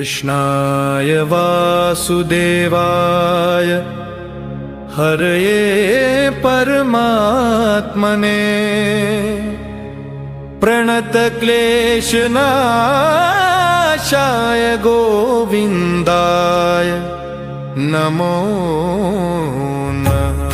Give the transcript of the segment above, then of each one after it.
कृष्णाय वासुदेवाय हरये परमात्मने प्रणतक्लेशनाशाय गोविन्दाय नमो नमः।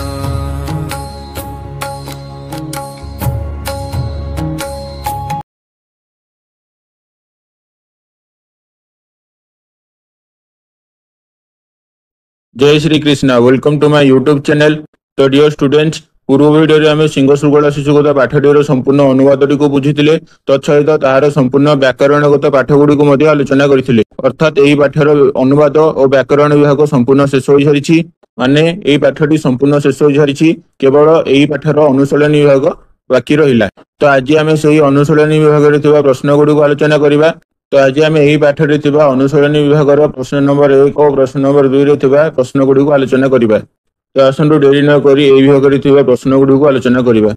जय Shri Krishna. Welcome to my YouTube channel. तो डियर स्टूडेंट्स, पूर्व वीडियो आम सिंह श्रृंखला शिशुगत पाठटीर संपूर्ण अनुवाद को बुझीते तत्सहित तार संपूर्ण व्याकरणगत पाठगुड़ी आलोचना करते। अर्थात यही पाठर अनुवाद और व्याकरण विभाग संपूर्ण शेष हो सारी माने यही पाठटी संपूर्ण शेष हो सारी केवल यही पाठर अनुशीलन विभाग बाकी रहा। तो आज आम से अनुशीलन विभाग में प्रश्न गुड़ी को आलोचना करवा। तो आज आम यही पाठरे अनुशीलनी विभाग प्रश्न नंबर 1 और प्रश्न नंबर 2 प्रश्न गुड़ी को आलोचना करवा। तो आसतु डेरी न करी विभाग प्रश्न गुड़ी को आलोचना करवा।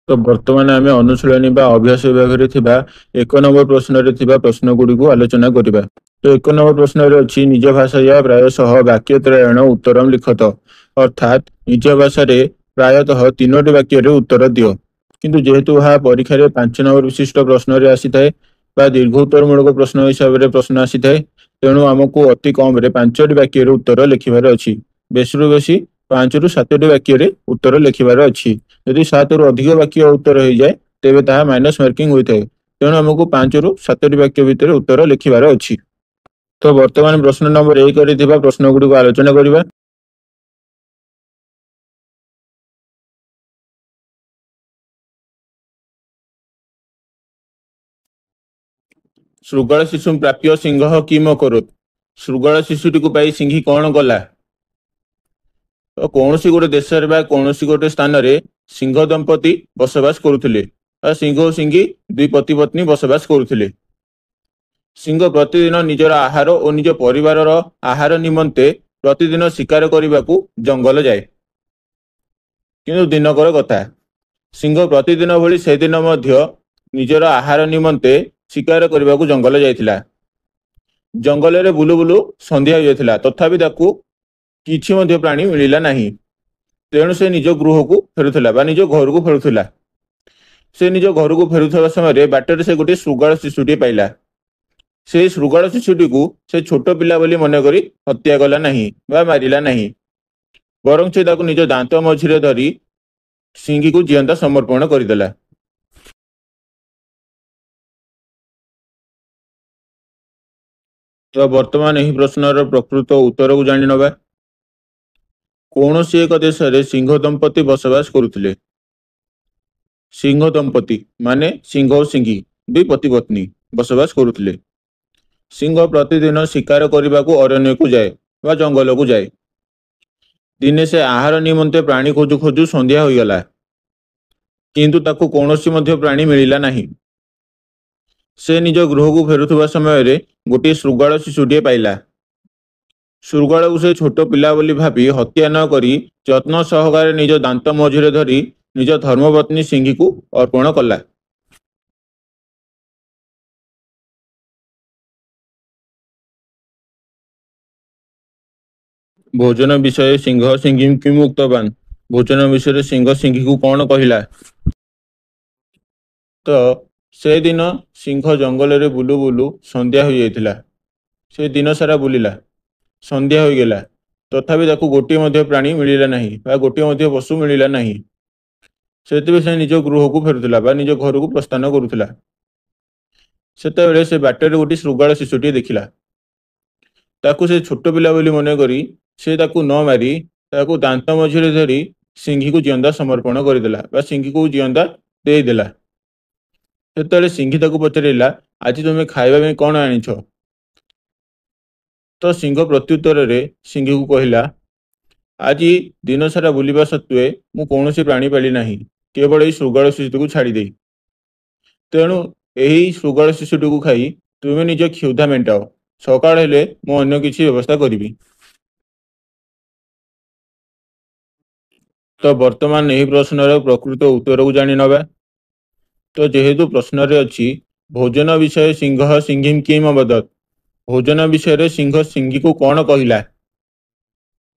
तो बर्तमान आम अनुशीलनी अभ्यास विभाग एक नंबर प्रश्न प्रश्न गुड़ी को आलोचना करवा। तो एक नंबर प्रश्न अच्छी निज भाषा प्रायशः वाक्यत्रयण उत्तरम लिखत। अर्थात निज भाषा प्रायतः 3टी वाक्य उत्तर दियो। किंतु जेहेतु वह परीक्षा 5 नंबर विशिष्ट प्रश्न आसी थाए दीर्घ उत्तरमूलक प्रश्न हिसाब से प्रश्न आसी थाए, तेणु आमको अति कम 5टी वाक्य उत्तर लिखार अच्छी। बेसरू बेसी 5 ରୁ 7ଟି वाक्य उत्तर लिखार अच्छी। यदि 7 ରୁ अधिक वाक्य उत्तर हो जाए तेबे ताहा माइनस मार्किंग होता है। तेणु आमको 5 ରୁ 7ଟି वाक्य भितर उत्तर लिखार अच्छी। तो वर्तमान प्रश्न नंबर 1 प्रश्न गुड़ी को आलोचना करवा। श्रृगाल शिशु प्राप्य सिंह किम करोत्। श्रृगाल शिशुटी को पाई सिंही कौन कला। तो कौन सी गोटे देश कौन सी गोटे स्थान रे सिंह दंपति बसवास करुथिले। सिंह और सिंही दुई पति पत्नी बसवास करुथिले। सिंह प्रतिदिन निजर आहार और निज परिवार आहार निमंते प्रतिदिन शिकार करने को जंगल जाए। किंतु दिनकर कथा सिंह प्रतिदिन भली से दिन मध्य निजर आहार निमंते शिकार करने को जंगल जाइथिला। जंगल रे बुलु बुलु संध्या हो जाइथिला, तथापि ताकू किछि मध्य प्राणी मिलिला नहीं। तेणु से निज गृह को फेरुथिला बा निज घर को फेरुथिला। से निज घर को फेरुଥିବା समय बाटर से गोटे श्रृगाल शिशुटी पाइला। से श्रृगाल शिशुटी को से छोट पिला बोली मन करी हत्या कला नहीं बा मारिला नहीं, बरं से ताकू निज दांत मझिरे धरी सिंही को जीवंत समर्पण करदेला। तो वर्तमान यही प्रश्नर प्रकृत उत्तर को जानि नबा। कौन सी एक देश रे सिंह दंपति बसवास करुथिले। सिंह दंपति माने सिंह और सिंही दुई पति पत्नी बसवास करुथिले। सिंह प्रतिदिन शिकार करने को अरण्य को जाए वा जंगल को जाए। दिने से आहार निमंते प्राणी खोजु खोजु संध्या हो गला, किंतु ताकू कौनसी मध्य प्राणी मिलिला नहीं। से निज गृह को फेरुଥିବା समय रे गोटे श्रृगाल शिशुटे पाइला। श्रृगाल को से छोट पिला बोली भावी हत्या न करी यत्न सहकारे निज दांत मझिरे धरी निज धर्मपत्नी सिंही को अर्पण कला। भोजन विषय सिंह सिंही कि मुक्तवान। भोजन विषय सिंह सिंही को कौन कहला। तो से दिन सिंह जंगल रे बुलु बुलु संध्या हो जाइथिला। से दिन सारा बुलिला, संध्या हो गला, तथापि ताकू गोटे मध्य प्राणी मिलिला नहीं बा गोटे मध्य पशु मिलिला नहीं। से निज गृह को फेरुथिला बा निज घर को प्रस्थान करुथिला। सेतेबेले से बाटर गोटे श्रृगाल शिशुटी देखिला। ताकू से छोट पिला बोली मन करी से ताकू न मारी ताकू दांत मझिरे धरी ସିଂଘୀକୁ ଜିଅନ୍ତା ସମର୍ପଣ କରିଦେଲା ବା ସିଂଘୀକୁ ଜିଅନ୍ତା ଦେଇଦେଲା। ସେତେବେଳେ ସିଂଘୀ ତାକୁ ପଚାରିଲା, ଆଜି ତୁମେ ଖାଇବା ପାଇଁ କ'ଣ ଆଣିଛ? ତ ସିଂହ ପ୍ରତ୍ୟୁତ୍ତରରେ ସିଂଘୀକୁ କହିଲା, ଆଜି ଦିନସାରା ବୁଲିବା ସତ୍ତ୍ୱେ ମୁଁ କୌଣସି ପ୍ରାଣୀ ପାଳି ନାହିଁ, କେବଳ ଏହି ଶୃଗାଳ ଶିଶୁଟିକୁ ଛାଡ଼ିଦେଇ। ତେଣୁ ଏହି ଶୃଗାଳ ଶିଶୁଟିକୁ ଖାଇ ତୁମେ ନିଜ କ୍ଷୁଧା ମେଣ୍ଟାଅ। ସକାଳ ହେଲେ ମୁଁ ଅନ୍ୟ କିଛି ବ୍ୟବସ୍ଥା କରିବି। ତ ବର୍ତ୍ତମାନ ଏହି ପ୍ରଶ୍ନର ପ୍ରକୃତ ଉତ୍ତରକୁ ଜାଣିନେବା। ତ ଯେହେତୁ ପ୍ରଶ୍ନରେ ଅଛି ଭୋଜନ ବିଷୟ ସିଂହ ସିଂଘୀଂ କିମ୍ ଅବଦତ୍, ଭୋଜନ ବିଷୟରେ ସିଂହ ସିଂଘୀକୁ କ'ଣ କହିଲା?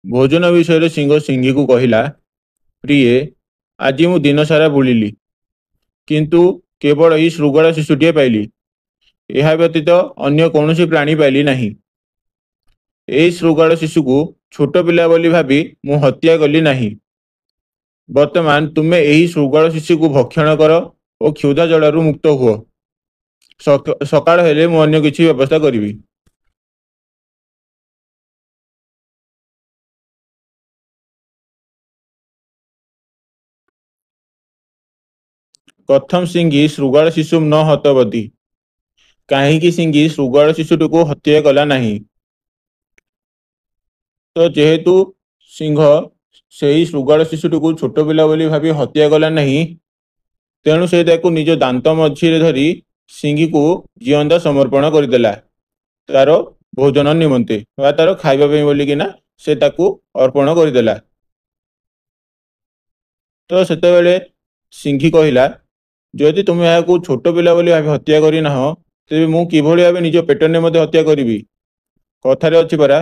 ଭୋଜନ ବିଷୟରେ ସିଂହ ସିଂଘୀକୁ କହିଲା, ପ୍ରିୟେ, ଆଜି ମୁଁ ଦିନସାରା ବୁଲିଲି, କିନ୍ତୁ କେବଳ ଏହି ଶୃଗାଳ ଶିଶୁଟିଏ ପାଇଲି। ଏହା ବ୍ୟତୀତ ଅନ୍ୟ କୌଣସି ପ୍ରାଣୀ ପାଇଲି ନାହିଁ। ଏହି ଶୃଗାଳ ଶିଶୁକୁ ଛୋଟ ପିଲା ବୋଲି ଭାବି ମୁଁ ହତ୍ୟା କଲି ନାହିଁ। ବର୍ତ୍ତମାନ ତୁମେ ଏହି ଶୃଗାଳ ଶିଶୁକୁ ଭକ୍ଷଣ କର ଓ କ୍ଷୁଧା ଜଳାରୁ ମୁକ୍ତ ହୁଅ। ସକାଳ ହେଲେ ମୁଁ ଅନ୍ୟ କିଛି ବ୍ୟବସ୍ଥା କରିବି। କଥମ ସିଂଘୀ ଶୃଗାଳ ଶିଶୁ ନ ହତବତୀ, କାହିଁକି ସିଂଘୀ ଶୃଗାଳ ଶିଶୁଟିକୁ ହତ୍ୟା କଲା ନାହିଁ? ତ ଯେହେତୁ ସିଂହ ସେହି ଶୃଗାଳ ଶିଶୁଟିକୁ ଛୋଟ ପିଲା ବୋଲି ଭାବି ହତ୍ୟା କଲା ନାହିଁ, ତେଣୁ ସେ ତାକୁ ନିଜ ଦାନ୍ତ ମଝିରେ ଧରି ସିଂଘୀକୁ ଜିଅନ୍ତା ସମର୍ପଣ କରିଦେଲା ତାର ଭୋଜନ ନିମନ୍ତେ ବା ତାର ଖାଇବା ପାଇଁ ବୋଲିକିନା ସେ ତାକୁ ଅର୍ପଣ କରିଦେଲା। ତ ସେତେବେଳେ ସିଂଘୀ କହିଲା, ଯଦି ତୁମେ ଏହାକୁ ଛୋଟ ପିଲା ବୋଲି ଭାବି ହତ୍ୟା କରିନାହଁ, ତେବେ ମୁଁ କିଭଳି ଭାବେ ନିଜ ପେଟ ନିମନ୍ତେ ହତ୍ୟା କରିବି? କଥାରେ ଅଛି ପରା,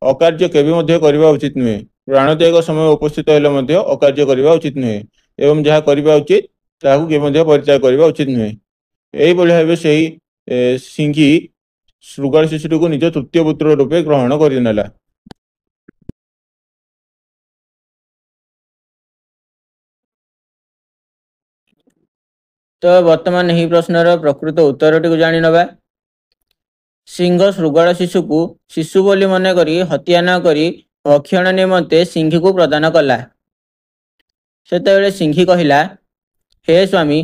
ଅକାର୍ଯ୍ୟ କେବେ ମଧ୍ୟ କରିବା ଉଚିତ ନୁହେଁ। ପ୍ରାଣତ୍ୟାଗ ସମୟ ଉପସ୍ଥିତ ହେଲେ ମଧ୍ୟ ଅକାର୍ଯ୍ୟ କରିବା ଉଚିତ ନୁହେଁ ଏବଂ ଯାହା କରିବା ଉଚିତ ତାହାକୁ କେବେ ମଧ୍ୟ ପରିତ୍ୟାଗ କରିବା ଉଚିତ ନୁହେଁ। ଏହିଭଳି ଭାବେ ସେହି ସିଂଘୀ ଶୃଗାଳ ଶିଶୁଟିକୁ ନିଜ ତୃତୀୟ ପୁତ୍ର ରୂପେ ଗ୍ରହଣ କରିନେଲା। ତ ବର୍ତ୍ତମାନ ଏହି ପ୍ରଶ୍ନର ପ୍ରକୃତ ଉତ୍ତରଟିକୁ ଜାଣିନେବା। ସିଂହ ଶୃଗାଳ ଶିଶୁକୁ ଶିଶୁ ବୋଲି ମନେ କରି ହତ୍ୟା ନ କରି ଭକ୍ଷଣ ନିମନ୍ତେ ସିଂଘୀକୁ ପ୍ରଦାନ କଲା। ସେତେବେଳେ ସିଂଘୀ କହିଲା, ହେ ସ୍ୱାମୀ,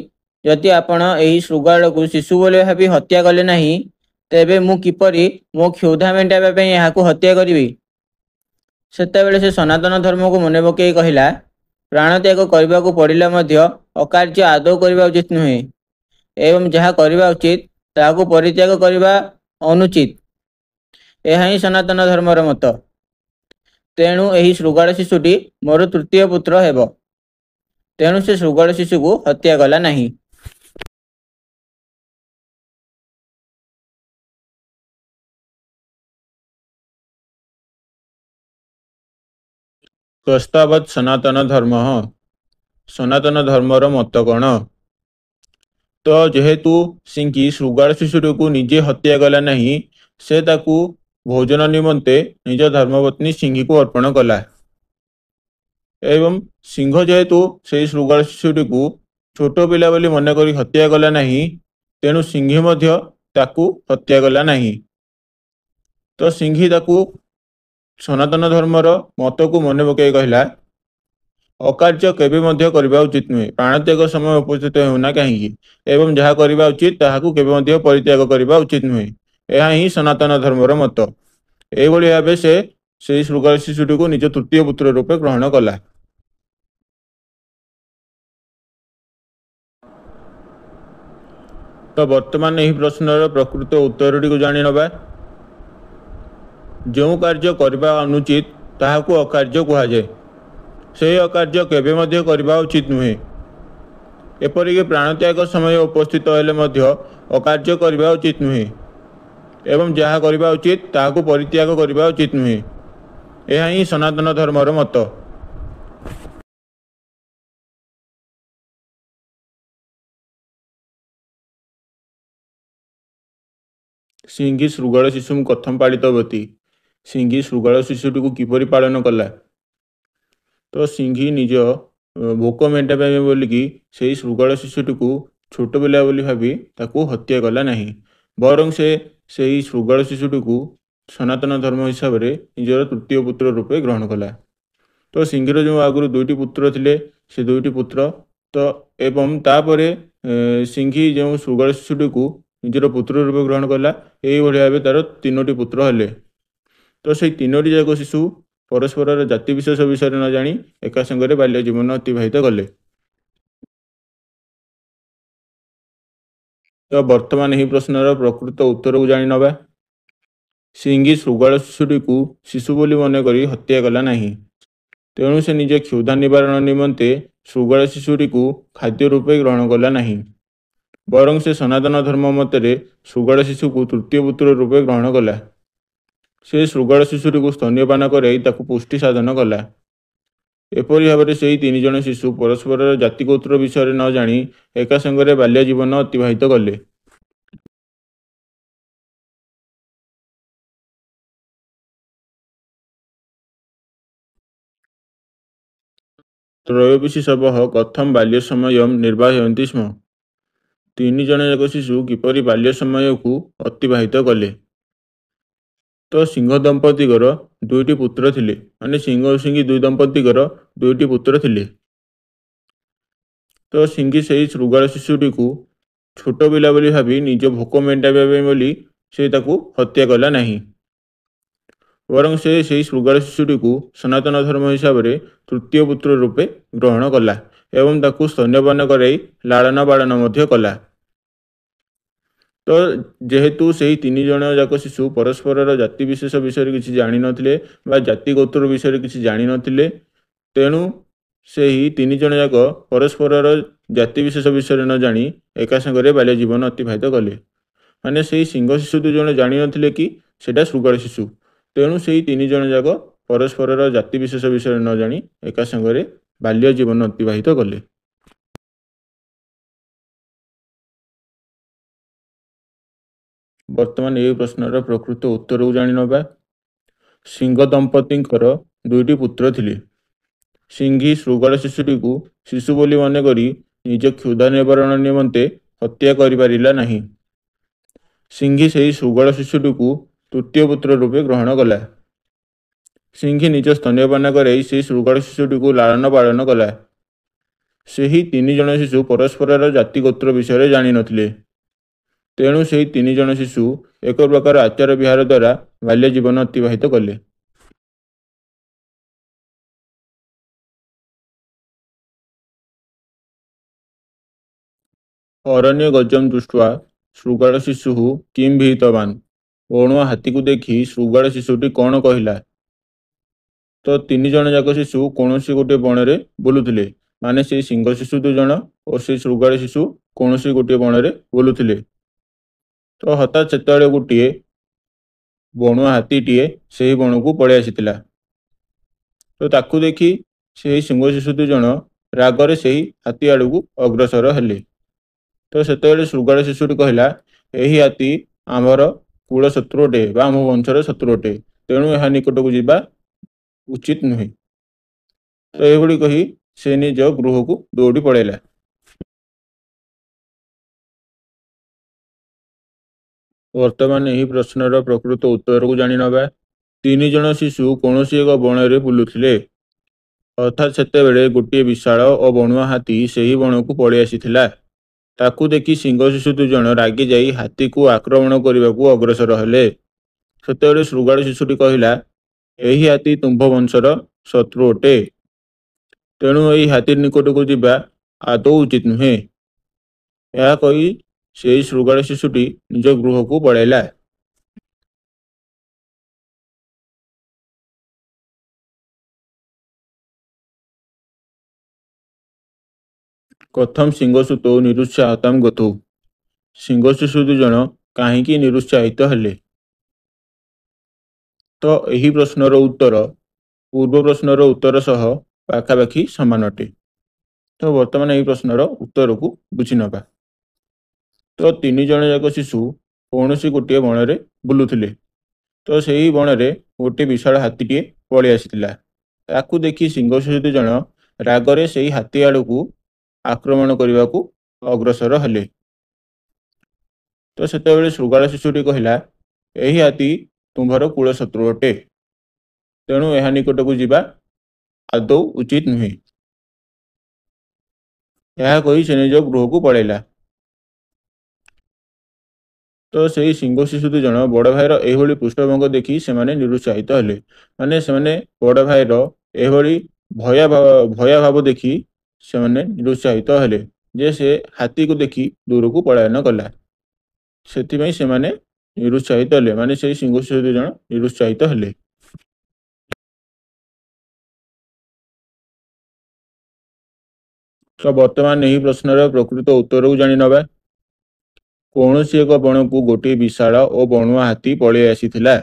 ଯଦି ଆପଣ ଏହି ଶୃଗାଳକୁ ଶିଶୁ ବୋଲି ଭାବି ହତ୍ୟା କଲେ ନାହିଁ, ତେବେ ମୁଁ କିପରି ମୋ କ୍ଷୁଧା ମେଣ୍ଟାଇବା ପାଇଁ ଏହାକୁ ହତ୍ୟା କରିବି? ସେତେବେଳେ ସେ ସନାତନ ଧର୍ମକୁ ମନେ ପକାଇ କହିଲା, ପ୍ରାଣତ୍ୟାଗ କରିବାକୁ ପଡ଼ିଲେ ମଧ୍ୟ ଅକାର୍ଯ୍ୟ ଆଦୌ କରିବା ଉଚିତ ନୁହେଁ ଏବଂ ଯାହା କରିବା ଉଚିତ ତାହାକୁ ପରିତ୍ୟାଗ କରିବା ଅନୁଚିତ। ଏହା ହିଁ ସନାତନ ଧର୍ମର ମତ। ତେଣୁ ଏହି ଶୃଗାଳ ଶିଶୁଟି ମୋର ତୃତୀୟ ପୁତ୍ର ହେବ। ତେଣୁ ସେ ଶୃଗାଳ ଶିଶୁକୁ ହତ୍ୟା କଲା ନାହିଁ। ପ୍ରସ୍ତାବତ୍ ସନାତନ ଧର୍ମ, ସନାତନ ଧର୍ମର ମତ କ'ଣ? ତ ଯେହେତୁ ସିଂଘୀ ଶୃଗାଳ ଶିଶୁଟିକୁ ନିଜେ ହତ୍ୟା କଲା ନାହିଁ, ସେ ତାକୁ ଭୋଜନ ନିମନ୍ତେ ନିଜ ଧର୍ମପତ୍ନୀ ସିଂଘୀକୁ ଅର୍ପଣ କଲା ଏବଂ ସିଂହ ଯେହେତୁ ସେହି ଶୃଗାଳ ଶିଶୁଟିକୁ ଛୋଟ ପିଲା ବୋଲି ମନେ କରି ହତ୍ୟା କଲା ନାହିଁ, ତେଣୁ ସିଂଘୀ ମଧ୍ୟ ତାକୁ ହତ୍ୟା କଲା ନାହିଁ। ତ ସିଂଘୀ ତାକୁ ସନାତନ ଧର୍ମର ମତକୁ ମନେ ପକାଇ କହିଲା, ଅକାର୍ଯ୍ୟ କେବେ ମଧ୍ୟ କରିବା ଉଚିତ ନୁହେଁ। ପ୍ରାଣତ୍ୟାଗ ସମୟ ଉପସ୍ଥିତ ହେଉନା କାହିଁକି ଏବଂ ଯାହା କରିବା ଉଚିତ ତାହାକୁ କେବେ ମଧ୍ୟ ପରିତ୍ୟାଗ କରିବା ଉଚିତ ନୁହେଁ। ଏହା ହିଁ ସନାତନ ଧର୍ମର ମତ। ଏହିଭଳି ଭାବେ ସେ ସେହି ଶୃଗାଳ ଶିଶୁଟିକୁ ନିଜ ତୃତୀୟ ପୁତ୍ର ରୂପେ ଗ୍ରହଣ କଲା। ତ ବର୍ତ୍ତମାନ ଏହି ପ୍ରଶ୍ନର ପ୍ରକୃତ ଉତ୍ତରଟିକୁ ଜାଣିନେବା। ଯେଉଁ କାର୍ଯ୍ୟ କରିବା ଅନୁଚିତ ତାହାକୁ ଅକାର୍ଯ୍ୟ କୁହାଯାଏ। ସେହି ଅକାର୍ଯ୍ୟ କେବେ ମଧ୍ୟ କରିବା ଉଚିତ ନୁହେଁ। ଏପରିକି ପ୍ରାଣତ୍ୟାଗ ସମୟ ଉପସ୍ଥିତ ହେଲେ ମଧ୍ୟ ଅକାର୍ଯ୍ୟ କରିବା ଉଚିତ ନୁହେଁ ଏବଂ ଯାହା କରିବା ଉଚିତ ତାହାକୁ ପରିତ୍ୟାଗ କରିବା ଉଚିତ ନୁହେଁ। ଏହା ହିଁ ସନାତନ ଧର୍ମର ମତ। ସିଂଘୀ ଶୃଗାଳ ଶିଶୁ କଥମ ପାଳିତବତୀ, ସିଂଘୀ ଶୃଗାଳ ଶିଶୁଟିକୁ କିପରି ପାଳନ କଲା? ତ ସିଂଘୀ ନିଜ ଭୋକ ମେଣ୍ଟାଇବା ପାଇଁ ବୋଲିକି ସେହି ଶୃଗାଳ ଶିଶୁଟିକୁ ଛୋଟ ପିଲା ବୋଲି ଭାବି ତାକୁ ହତ୍ୟା କଲା ନାହିଁ, ବରଂ ସେ ସେହି ଶୃଗାଳ ଶିଶୁଟିକୁ ସନାତନ ଧର୍ମ ହିସାବରେ ନିଜର ତୃତୀୟ ପୁତ୍ର ରୂପେ ଗ୍ରହଣ କଲା। ତ ସିଂହୀର ଯେଉଁ ଆଗରୁ ଦୁଇଟି ପୁତ୍ର ଥିଲେ ସେ ଦୁଇଟି ପୁତ୍ର ତ ଏବଂ ତାପରେ ସିଂହୀ ଯେଉଁ ଶୃଗାଳ ଶିଶୁଟିକୁ ନିଜର ପୁତ୍ର ରୂପେ ଗ୍ରହଣ କଲା, ଏଇଭଳି ଭାବେ ତାର ତିନୋଟି ପୁତ୍ର ହେଲେ। ତ ସେଇ ତିନୋଟି ଯାକ ଶିଶୁ ପରସ୍ପରର ଜାତିବିଶେଷ ବିଷୟରେ ନ ଜାଣି ଏକା ସାଙ୍ଗରେ ବାଲ୍ୟ ଜୀବନ ଅତିବାହିତ କଲେ। ତ ବର୍ତ୍ତମାନ ଏହି ପ୍ରଶ୍ନର ପ୍ରକୃତ ଉତ୍ତରକୁ ଜାଣିନେବା। ସିଂହୀ ଶୃଗାଳ ଶିଶୁଟିକୁ ଶିଶୁ ବୋଲି ମନେକରି ହତ୍ୟା କଲା ନାହିଁ। ତେଣୁ ସେ ନିଜ କ୍ଷୁଧା ନିବାରଣ ନିମନ୍ତେ ଶୃଗାଳ ଶିଶୁଟିକୁ ଖାଦ୍ୟ ରୂପେ ଗ୍ରହଣ କଲା ନାହିଁ। ବରଂ ସେ ସନାତନ ଧର୍ମ ମତରେ ଶୃଗାଳ ଶିଶୁକୁ ତୃତୀୟ ପୁତ୍ର ରୂପେ ଗ୍ରହଣ କଲା। ସେ ଶୃଗାଳ ଶିଶୁଟିକୁ ସ୍ତନ୍ୟପାନ କରାଇ ତାକୁ ପୁଷ୍ଟି ସାଧନ କଲା। ଏପରି ଭାବରେ ସେହି ତିନି ଜଣ ଶିଶୁ ପରସ୍ପରର ଜାତିଗୋତ୍ର ବିଷୟରେ ନ ଜାଣି ଏକା ସାଙ୍ଗରେ ବାଲ୍ୟ ଜୀବନ ଅତିବାହିତ କଲେ। ତ୍ରୟୋବିଶୀ ଶବଃ କଥଂ ବାଲ୍ୟ ସମୟଂ ନିର୍ବାହୟନ୍ତି ସ୍ମ। ତିନି ଜଣ ଯାକ ଶିଶୁ କିପରି ବାଲ୍ୟ ସମୟକୁ ଅତିବାହିତ କଲେ। ତ ସିଂହ ଦମ୍ପତିଙ୍କର ଦୁଇଟି ପୁତ୍ର ଥିଲେ, ମାନେ ସିଂହ ଓ ସିଂହୀ ଦୁଇ ଦମ୍ପତିଙ୍କର ଦୁଇଟି ପୁତ୍ର ଥିଲେ। ତ ସିଂହୀ ସେହି ଶୃଗାଳ ଶିଶୁଟିକୁ ଛୋଟ ପିଲା ବୋଲି ଭାବି ନିଜ ଭୋକ ମେଣ୍ଟାଇବା ପାଇଁ ବୋଲି ସେ ତାକୁ ହତ୍ୟା କଲା ନାହିଁ। ବରଂ ସେ ସେହି ଶୃଗାଳ ଶିଶୁଟିକୁ ସନାତନ ଧର୍ମ ହିସାବରେ ତୃତୀୟ ପୁତ୍ର ରୂପେ ଗ୍ରହଣ କଲା ଏବଂ ତାକୁ ସ୍ତନ୍ୟପାନ କରାଇ ଲାଳନ ପାଳନ ମଧ୍ୟ କଲା। ତ ଯେହେତୁ ସେହି ତିନି ଜଣ ଯାକ ଶିଶୁ ପରସ୍ପରର ଜାତିବିଶେଷ ବିଷୟରେ କିଛି ଜାଣିନଥିଲେ ବା ଜାତି ଗୋତ୍ର ବିଷୟରେ କିଛି ଜାଣିନଥିଲେ, ତେଣୁ ସେହି ତିନି ଜଣ ଯାକ ପରସ୍ପରର ଜାତିବିଶେଷ ବିଷୟରେ ନ ଜାଣି ଏକା ସାଙ୍ଗରେ ବାଲ୍ୟ ଜୀବନ ଅତିବାହିତ କଲେ। ମାନେ ସେହି ସିଂହ ଶିଶୁ ଦୁଇ ଜଣ ଜାଣିନଥିଲେ କି ସେଇଟା ଶୃଗାଳ ଶିଶୁ, ତେଣୁ ସେହି ତିନି ଜଣ ଯାକ ପରସ୍ପରର ଜାତିବିଶେଷ ବିଷୟରେ ନ ଜାଣି ଏକା ସାଙ୍ଗରେ ବାଲ୍ୟ ଜୀବନ ଅତିବାହିତ କଲେ। ବର୍ତ୍ତମାନ ଏହି ପ୍ରଶ୍ନର ପ୍ରକୃତ ଉତ୍ତରକୁ ଜାଣିନେବା। ସିଂହ ଦମ୍ପତିଙ୍କର ଦୁଇଟି ପୁତ୍ର ଥିଲେ। ସିଂହୀ ଶୃଗାଳ ଶିଶୁଟିକୁ ଶିଶୁ ବୋଲି ମନେକରି ନିଜ କ୍ଷୁଧା ନିବାରଣ ନିମନ୍ତେ ହତ୍ୟା କରିପାରିଲା ନାହିଁ। ସିଂହୀ ସେହି ଶୃଗାଳ ଶିଶୁଟିକୁ ତୃତୀୟ ପୁତ୍ର ରୂପେ ଗ୍ରହଣ କଲା। ସିଂହୀ ନିଜ ସ୍ତନ୍ୟପାନ କରାଇ ସେହି ଶୃଗାଳ ଶିଶୁଟିକୁ ଲାଳନ ପାଳନ କଲା। ସେହି ତିନି ଜଣ ଶିଶୁ ପରସ୍ପରର ଜାତିଗୋତ୍ର ବିଷୟରେ ଜାଣିନଥିଲେ, ତେଣୁ ସେହି ତିନି ଜଣ ଶିଶୁ ଏକ ପ୍ରକାର ଆଚାର ବିହାର ଦ୍ୱାରା ବାଲ୍ୟ ଜୀବନ ଅତିବାହିତ କଲେ। ଅରଣ୍ୟ ଗଜಂ ଦୃଷ୍ଟ୍ୱା ଶୃଗାଳ ଶିଶୁ କିଂ ବିହିତବାନ୍। ବଣୁଆ ହାତୀକୁ ଦେଖି ଶୃଗାଳ ଶିଶୁଟି କ'ଣ କହିଲା? ତ ତିନି ଜଣ ଯାକ ଶିଶୁ କୌଣସି ଗୋଟିଏ ବଣରେ ବୁଲୁଥିଲେ, ମାନେ ସେଇ ସିଂହ ଶିଶୁ ଦୁଇ ଜଣ ଓ ସେଇ ଶୃଗାଳ ଶିଶୁ କୌଣସି ଗୋଟିଏ ବଣରେ ବୁଲୁଥିଲେ। ତ ହଠାତ୍ ସେତେବେଳେ ଗୋଟିଏ ବଣୁଆ ହାତୀଟିଏ ସେହି ବଣକୁ ପଳେଇ ଆସିଥିଲା। ତ ତାକୁ ଦେଖି ସେହି ସିଂହ ଶିଶୁ ଦୁଇ ଜଣ ରାଗରେ ସେହି ହାତୀ ଆଡ଼କୁ ଅଗ୍ରସର ହେଲେ। ତ ସେତେବେଳେ ଶୃଗାଳ ଶିଶୁଟି କହିଲା, ଏହି ହାତୀ ଆମର କୁଳ ଶତ୍ରୁ ଅଟେ ବା ଆମ ବଂଶର ଶତ୍ରୁ ଅଟେ, ତେଣୁ ଏହା ନିକଟକୁ ଯିବା ଉଚିତ ନୁହେଁ। ତ ଏହିଭଳି କହି ସେ ନିଜ ଗୃହକୁ ଦୌଡ଼ି ପଳେଇଲା। ବର୍ତ୍ତମାନ ଏହି ପ୍ରଶ୍ନର ପ୍ରକୃତ ଉତ୍ତରକୁ ଜାଣିନେବା। ତିନି ଜଣ ଶିଶୁ କୌଣସି ଏକ ବଣରେ ବୁଲୁଥିଲେ। ହଠାତ୍ ସେତେବେଳେ ଗୋଟିଏ ବିଶାଳ ଓ ବଣୁଆ ହାତୀ ସେହି ବଣକୁ ପଳେଇ ଆସିଥିଲା। ତାକୁ ଦେଖି ସିଂହ ଶିଶୁ ଦୁଇ ଜଣ ରାଗି ଯାଇ ହାତୀକୁ ଆକ୍ରମଣ କରିବାକୁ ଅଗ୍ରସର ହେଲେ। ସେତେବେଳେ ଶୃଗାଳ ଶିଶୁଟି କହିଲା, ଏହି ହାତୀ ତୁମ୍ଭ ବଂଶର ଶତ୍ରୁ ଅଟେ, ତେଣୁ ଏହି ହାତୀ ନିକଟକୁ ଯିବା ଆଦୌ ଉଚିତ ନୁହେଁ। ଏହା କହି ସେହି ଶୃଗାଳ ଶିଶୁଟି ନିଜ ଗୃହକୁ ପଳାଇଲା। କଥମ ସିଂହସୂତୌ ନିରୁତ୍ସାହତାଂ ଗତୌ। ସିଂହ ଶିଶୁ ଦୁଇ ଜଣ କାହିଁକି ନିରୁତ୍ସାହିତ ହେଲେ? ତ ଏହି ପ୍ରଶ୍ନର ଉତ୍ତର ପୂର୍ବ ପ୍ରଶ୍ନର ଉତ୍ତର ସହ ପାଖାପାଖି ସମାନ ଅଟେ। ତ ବର୍ତ୍ତମାନ ଏହି ପ୍ରଶ୍ନର ଉତ୍ତରକୁ ବୁଝିନେବା। ତ ତିନି ଜଣ ଯାକ ଶିଶୁ କୌଣସି ଗୋଟିଏ ବଣରେ ବୁଲୁଥିଲେ। ତ ସେହି ବଣରେ ଗୋଟିଏ ବିଶାଳ ହାତୀଟିଏ ପଳେଇ ଆସିଥିଲା। ତାକୁ ଦେଖି ସିଂହ ଶିଶୁ ଦୁଇ ଜଣ ରାଗରେ ସେହି ହାତୀ ଆଡ଼କୁ ଆକ୍ରମଣ କରିବାକୁ ଅଗ୍ରସର ହେଲେ। ତ ସେତେବେଳେ ଶୃଗାଳ ଶିଶୁଟି କହିଲା, ଏହି ହାତୀ ତୁମ୍ଭର କୁଳ ଶତ୍ରୁ ଅଟେ, ତେଣୁ ଏହା ନିକଟକୁ ଯିବା ଆଦୌ ଉଚିତ ନୁହେଁ। ଏହା କହି ସେ ନିଜ ଗୃହକୁ ପଳାଇଲା। ତ ସେଇ ସିଂହ ଶିଶୁ ଦୁଇ ଜଣ ବଡ଼ ଭାଇର ଏହିଭଳି ପୃଷ୍ଠଭଙ୍ଗ ଦେଖି ସେମାନେ ନିରୁତ୍ସାହିତ ହେଲେ। ମାନେ ସେମାନେ ବଡ଼ ଭାଇର ଏଭଳି ଭୟାଭାବ ଦେଖି ସେମାନେ ନିରୁତ୍ସାହିତ ହେଲେ ଯେ ସେ ହାତୀକୁ ଦେଖି ଦୂରକୁ ପଳାୟନ କଲା। ସେଥିପାଇଁ ସେମାନେ ନିରୁତ୍ସାହିତ ହେଲେ, ମାନେ ସେଇ ସିଂହ ଶିଶୁ ଦୁଇ ଜଣ ନିରୁତ୍ସାହିତ ହେଲେ। ତ ବର୍ତ୍ତମାନ ଏହି ପ୍ରଶ୍ନର ପ୍ରକୃତ ଉତ୍ତରକୁ ଜାଣିନେବା। କୌଣସି ଏକ ବଣକୁ ଗୋଟିଏ ବିଶାଳ ଓ ବଣୁଆ ହାତୀ ପଳେଇ ଆସିଥିଲା।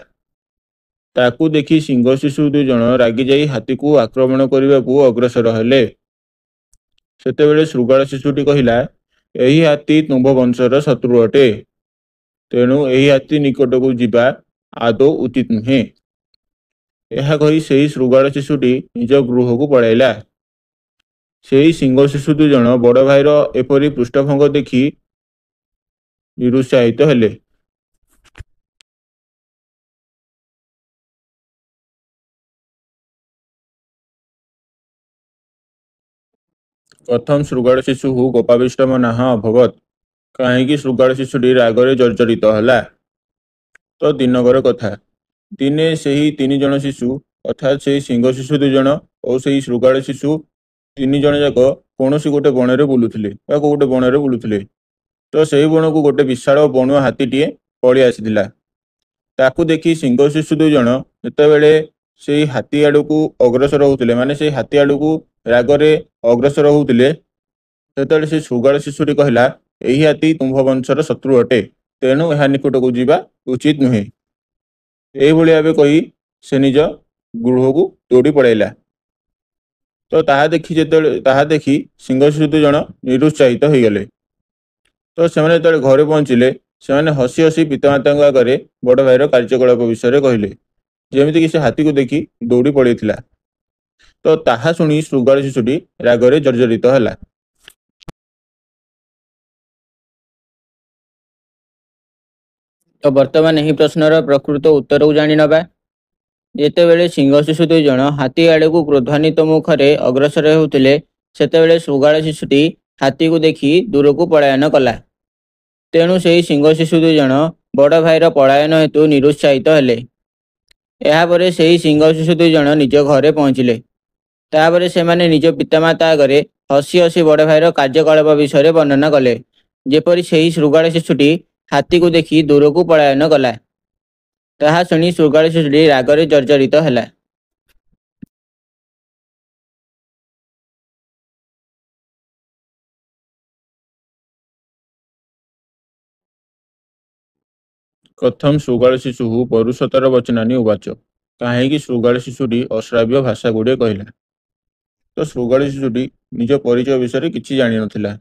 ତାକୁ ଦେଖି ସିଂହ ଶିଶୁ ଦୁଇ ଜଣ ରାଗିଯାଇ ହାତୀକୁ ଆକ୍ରମଣ କରିବାକୁ ଅଗ୍ରସର ହେଲେ। ସେତେବେଳେ ଶୃଗାଳ ଶିଶୁଟି କହିଲା, ଏହି ହାତୀ ତୁମ୍ଭ ବଂଶର ଶତ୍ରୁ ଅଟେ, ତେଣୁ ଏହି ହାତୀ ନିକଟକୁ ଯିବା ଆଦୌ ଉଚିତ ନୁହେଁ। ଏହା କହି ସେହି ଶୃଗାଳ ଶିଶୁଟି ନିଜ ଗୃହକୁ ପଳାଇଲା। ସେହି ସିଂହ ଶିଶୁ ଦୁଇ ଜଣ ବଡ଼ ଭାଇର ଏପରି ପୃଷ୍ଠଭଙ୍ଗ ଦେଖି ନିରୁତ୍ସାହିତ ହେଲେ। କଥଂ ଶୃଗାଳ ଶିଶୁ କୋପାବିଷ୍ଟ ମନଃ ଅଭବତ୍। କାହିଁକି ଶୃଗାଳ ଶିଶୁଟି ରାଗରେ ଜର୍ଜରିତ ହେଲା? ତ ଦିନକର କଥା। ଦିନେ ସେହି ତିନି ଜଣ ଶିଶୁ ଅର୍ଥାତ୍ ସେହି ସିଂହ ଶିଶୁ ଦୁଇ ଜଣ ଓ ସେହି ଶୃଗାଳ ଶିଶୁ ତିନି ଜଣ ଯାକ କୌଣସି ଗୋଟେ ବଣରେ ବୁଲୁଥିଲେ ବା ଗୋଟେ ବଣରେ ବୁଲୁଥିଲେ। ତ ସେହି ବଣକୁ ଗୋଟେ ବିଶାଳ ବଣୁଆ ହାତୀଟିଏ ପଳେଇ ଆସିଥିଲା। ତାକୁ ଦେଖି ସିଂହ ଶିଶୁ ଦୁଇ ଜଣ ଯେତେବେଳେ ସେହି ହାତୀ ଆଡ଼କୁ ଅଗ୍ରସର ହେଉଥିଲେ, ମାନେ ସେହି ହାତୀ ଆଡ଼କୁ ରାଗରେ ଅଗ୍ରସର ହେଉଥିଲେ, ସେତେବେଳେ ସେ ଶୃଗାଳ ଶିଶୁଟି କହିଲା, ଏହି ହାତୀ ତୁମ୍ଭ ବଂଶର ଶତ୍ରୁ ଅଟେ, ତେଣୁ ଏହା ନିକଟକୁ ଯିବା ଉଚିତ ନୁହେଁ। ଏହିଭଳି ଭାବେ କହି ସେ ନିଜ ଗୃହକୁ ଦୌଡ଼ି ପଳାଇଲା। ତ ତାହା ଦେଖି ସିଂହ ଶିଶୁ ଦୁଇ ଜଣ ନିରୁତ୍ସାହିତ ହୋଇଗଲେ। ତ ସେମାନେ ଯେତେବେଳେ ଘରେ ପହଞ୍ଚିଲେ, ସେମାନେ ହସି ହସି ପିତାମାତାଙ୍କ ଆଗରେ ବଡ଼ ଭାଇର କାର୍ଯ୍ୟକଳାପ ବିଷୟରେ କହିଲେ, ଯେମିତିକି ସେ ହାତୀକୁ ଦେଖି ଦୌଡ଼ି ପଳାଇଥିଲା। ତ ତାହା ଶୁଣି ଶୃଗାଳ ଶିଶୁଟି ରାଗରେ ଜର୍ଜରିତ ହେଲା। ତ ବର୍ତ୍ତମାନ ଏହି ପ୍ରଶ୍ନର ପ୍ରକୃତ ଉତ୍ତରକୁ ଜାଣିନେବା। ଯେତେବେଳେ ସିଂହ ଶିଶୁ ଦୁଇ ଜଣ ହାତୀ ଆଡ଼କୁ କ୍ରୋଧାନ୍ୱିତ ମୁଖରେ ଅଗ୍ରସର ହେଉଥିଲେ, ସେତେବେଳେ ଶୃଗାଳ ଶିଶୁଟି ହାତୀକୁ ଦେଖି ଦୂରକୁ ପଳାୟନ କଲା। ତେଣୁ ସେହି ସିଂହ ଶିଶୁ ଦୁଇ ଜଣ ବଡ଼ ଭାଇର ପଳାୟନ ହେତୁ ନିରୁତ୍ସାହିତ ହେଲେ। ଏହାପରେ ସେହି ସିଂହ ଶିଶୁ ଦୁଇ ଜଣ ନିଜ ଘରେ ପହଞ୍ଚିଲେ। ତାପରେ ସେମାନେ ନିଜ ପିତାମାତା ଆଗରେ ହସି ହସି ବଡ଼ ଭାଇର କାର୍ଯ୍ୟକଳାପ ବିଷୟରେ ବର୍ଣ୍ଣନା କଲେ, ଯେପରି ସେହି ଶୃଗାଳ ଶିଶୁଟି ହାତୀକୁ ଦେଖି ଦୂରକୁ ପଳାୟନ କଲା। ତାହା ଶୁଣି ଶୃଗାଳ ଶିଶୁଟି ରାଗରେ ଜର୍ଜରିତ ହେଲା। କଥଂ ଶୃଗାଳ ଶିଶୁ ପରୁଷତର ବଚନାନି ଉବାଚ। କାହିଁକି ଶୃଗାଳ ଶିଶୁଟି ଅଶ୍ରାବ୍ୟ ଭାଷା ଗୁଡ଼ିଏ କହିଲା? ତ ଶୃଗାଳ ଶିଶୁଟି ନିଜ ପରିଚୟ ବିଷୟରେ କିଛି ଜାଣିନଥିଲା।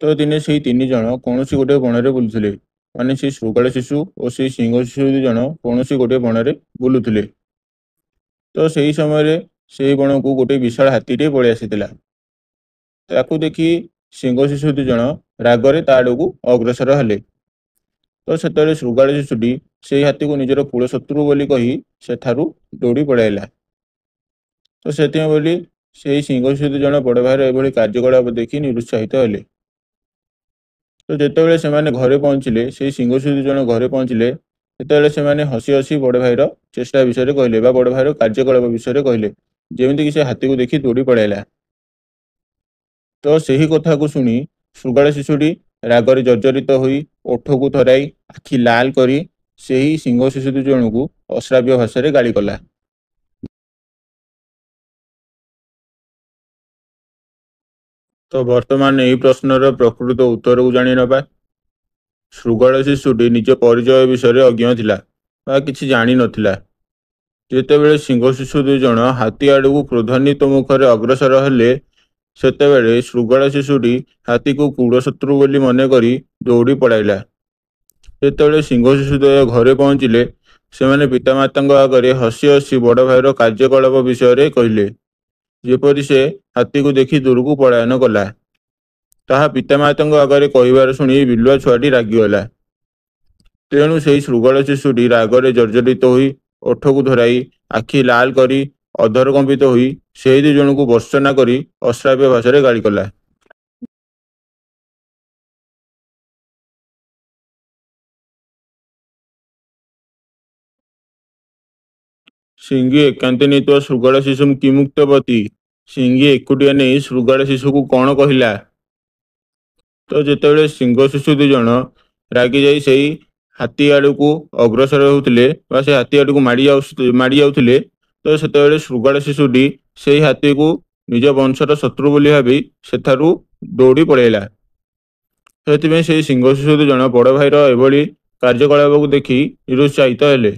ତ ଦିନେ ସେହି ତିନି ଜଣ କୌଣସି ଗୋଟିଏ ବଣରେ ବୁଲୁଥିଲେ, ମାନେ ସେହି ଶୃଗାଳ ଶିଶୁ ଓ ସେହି ସିଂହ ଶିଶୁ ଦୁଇ ଜଣ କୌଣସି ଗୋଟିଏ ବଣରେ ବୁଲୁଥିଲେ। ତ ସେହି ସମୟରେ ସେହି ବଣକୁ ଗୋଟିଏ ବିଶାଳ ହାତୀଟିଏ ପଳେଇ ଆସିଥିଲା। ତାକୁ ଦେଖି ସିଂହ ଶିଶୁ ଦୁଇ ଜଣ ରାଗରେ ତା ଆଡ଼କୁ ଅଗ୍ରସର ହେଲେ। ତ ସେତେବେଳେ ଶୃଗାଳ ଶିଶୁଟି ସେହି ହାତୀକୁ ନିଜର କୁଳ ଶତ୍ରୁ ବୋଲି କହି ସେଠାରୁ ଦୌଡ଼ି ପଳାଇଲା। ତ ସେଥିପାଇଁ ବୋଲି ସେହି ସିଂହ ଶିଶୁ ଦୁଇ ଜଣ ବଡ଼ ଭାଇର ଏଭଳି କାର୍ଯ୍ୟକଳାପ ଦେଖି ନିରୁତ୍ସାହିତ ହେଲେ। ତ ଯେତେବେଳେ ସେମାନେ ଘରେ ପହଞ୍ଚିଲେ, ସେହି ସିଂହ ଶିଶୁ ଦୁଇ ଜଣ ଘରେ ପହଞ୍ଚିଲେ, ସେତେବେଳେ ସେମାନେ ହସି ହସି ବଡ଼ ଭାଇର ଚେଷ୍ଟା ବିଷୟରେ କହିଲେ ବା ବଡ଼ ଭାଇର କାର୍ଯ୍ୟକଳାପ ବିଷୟରେ କହିଲେ, ଯେମିତିକି ସେ ହାତୀକୁ ଦେଖି ଦୌଡ଼ି ପଳାଇଲା। ତ ସେହି କଥାକୁ ଶୁଣି ଶୃଗାଳ ଶିଶୁଟି ରାଗରେ ଜର୍ଜରିତ ହୋଇ ଓଠକୁ ଥରାଇ ଆଖି ଲାଲ କରି ସେହି ସିଂହ ଶିଶୁ ଦୁଇ ଜଣଙ୍କୁ ଅଶ୍ରାବ୍ୟ ଭାଷାରେ ଗାଳି କଲା। ତ ବର୍ତ୍ତମାନ ଏହି ପ୍ରଶ୍ନର ପ୍ରକୃତ ଉତ୍ତରକୁ ଜାଣିନେବା। ଶୃଗାଳ ଶିଶୁଟି ନିଜ ପରିଚୟ ବିଷୟରେ ଅଜ୍ଞ ଥିଲା ବା କିଛି ଜାଣିନଥିଲା। ଯେତେବେଳେ ସିଂହ ଶିଶୁ ଦୁଇ ଜଣ ହାତୀ ଆଡ଼କୁ କ୍ରୋଧାନ୍ୱିତ ମୁଖରେ ଅଗ୍ରସର ହେଲେ, ସେତେବେଳେ ଶୃଗାଳ ଶିଶୁଟି ହାତୀକୁ କୁଳଶତ୍ରୁ ବୋଲି ମନେ କରି ଦୌଡ଼ି ପଳାଇଲା। ଯେତେବେଳେ ସିଂହ ଶିଶୁ ଦ୍ୱୟ ଘରେ ପହଞ୍ଚିଲେ, ସେମାନେ ପିତାମାତାଙ୍କ ଆଗରେ ହସି ହସି ବଡ଼ ଭାଇର କାର୍ଯ୍ୟକଳାପ ବିଷୟରେ କହିଲେ, ଯେପରି ସେ ହାତୀକୁ ଦେଖି ଦୂରକୁ ପଳାୟନ କଲା। ତାହା ପିତାମାତାଙ୍କ ଆଗରେ କହିବାର ଶୁଣି ବିଲୁଆ ଛୁଆଟି ରାଗିଗଲା। ତେଣୁ ସେହି ଶୃଗାଳ ଶିଶୁଟି ରାଗରେ ଜର୍ଜରିତ ହୋଇ ଓଠକୁ ଧରାଇ ଆଖି ଲାଲ କରି ଅଧର କମ୍ପିତ ହୋଇ ସେହି ଦୁଇ ଜଣଙ୍କୁ ବର୍ଚ୍ଛନା କରି ଅଶ୍ରାବ୍ୟ ଭାଷାରେ ଗାଳି କଲା। ସିଂହୀ ଏକାନ୍ତେ ନେଇଥିବା ଶୃଗାଳ ଶିଶୁ କିମୁକ୍ତବତୀ। ସିଂହୀ ଏକୁଟିଆ ନେଇ ଶୃଗାଳ ଶିଶୁକୁ କ'ଣ କହିଲା? ତ ଯେତେବେଳେ ସିଂହ ଶିଶୁ ଦୁଇ ଜଣ ରାଗି ଯାଇ ସେଇ ହାତୀ ଆଡ଼କୁ ଅଗ୍ରସର ହେଉଥିଲେ ବା ସେ ହାତୀ ଆଡ଼କୁ ମାଡ଼ି ଯାଉଥିଲେ, ତ ସେତେବେଳେ ଶୃଗାଳ ଶିଶୁଟି ସେଇ ହାତୀକୁ ନିଜ ବଂଶର ଶତ୍ରୁ ବୋଲି ଭାବି ସେଠାରୁ ଦୌଡ଼ି ପଳାଇଲା। ସେଥିପାଇଁ ସେଇ ସିଂହ ଶିଶୁ ଦୁଇ ଜଣ ବଡ଼ ଭାଇର ଏଭଳି କାର୍ଯ୍ୟକଳାପକୁ ଦେଖି ନିରୁତ୍ସାହିତ ହେଲେ।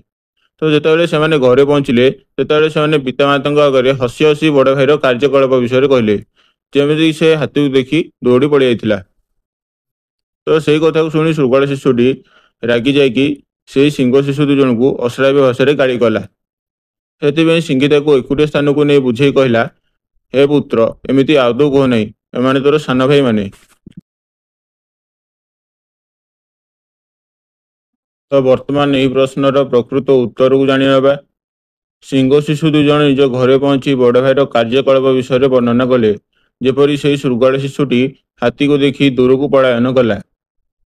ତ ଯେତେବେଳେ ସେମାନେ ଘରେ ପହଞ୍ଚିଲେ, ସେତେବେଳେ ସେମାନେ ପିତାମାତାଙ୍କ ଆଗରେ ହସି ହସି ବଡ଼ ଭାଇର କାର୍ଯ୍ୟକଳାପ ବିଷୟରେ କହିଲେ, ଯେମିତି ସେ ହାତୀକୁ ଦେଖି ଦୌଡ଼ି ପଳାଇଯାଇଥିଲା। ତ ସେଇ କଥାକୁ ଶୁଣି ଶୃଗାଳ ଶିଶୁଟି ରାଗି ଯାଇକି ସେଇ ସିଂହ ଶିଶୁ ଦୁଇ ଜଣଙ୍କୁ ଅଶ୍ରାବ୍ୟ ଭାଷାରେ ଗାଳି କଲା। ସେଥିପାଇଁ ସିଂହୀ ତାକୁ ଏକୁଟିଆ ସ୍ଥାନକୁ ନେଇ ବୁଝେଇ କହିଲା, ହେ ପୁତ୍ର, ଏମିତି ଆଦୌ କୁହ ନାହିଁ, ଏମାନେ ତୋର ସାନ ଭାଇମାନେ। ତ ବର୍ତ୍ତମାନ ଏହି ପ୍ରଶ୍ନର ପ୍ରକୃତ ଉତ୍ତରକୁ ଜାଣିନେବା। ସିଂହ ଶିଶୁ ଦୁଇ ଜଣ ନିଜ ଘରେ ପହଞ୍ଚି ବଡ଼ ଭାଇର କାର୍ଯ୍ୟକଳାପ ବିଷୟରେ ବର୍ଣ୍ଣନା କଲେ। ଯେପରି ସେହି ଶୃଗାଳ ଶିଶୁଟି ହାତୀକୁ ଦେଖି ଦୂରକୁ ପଳାୟନ କଲା।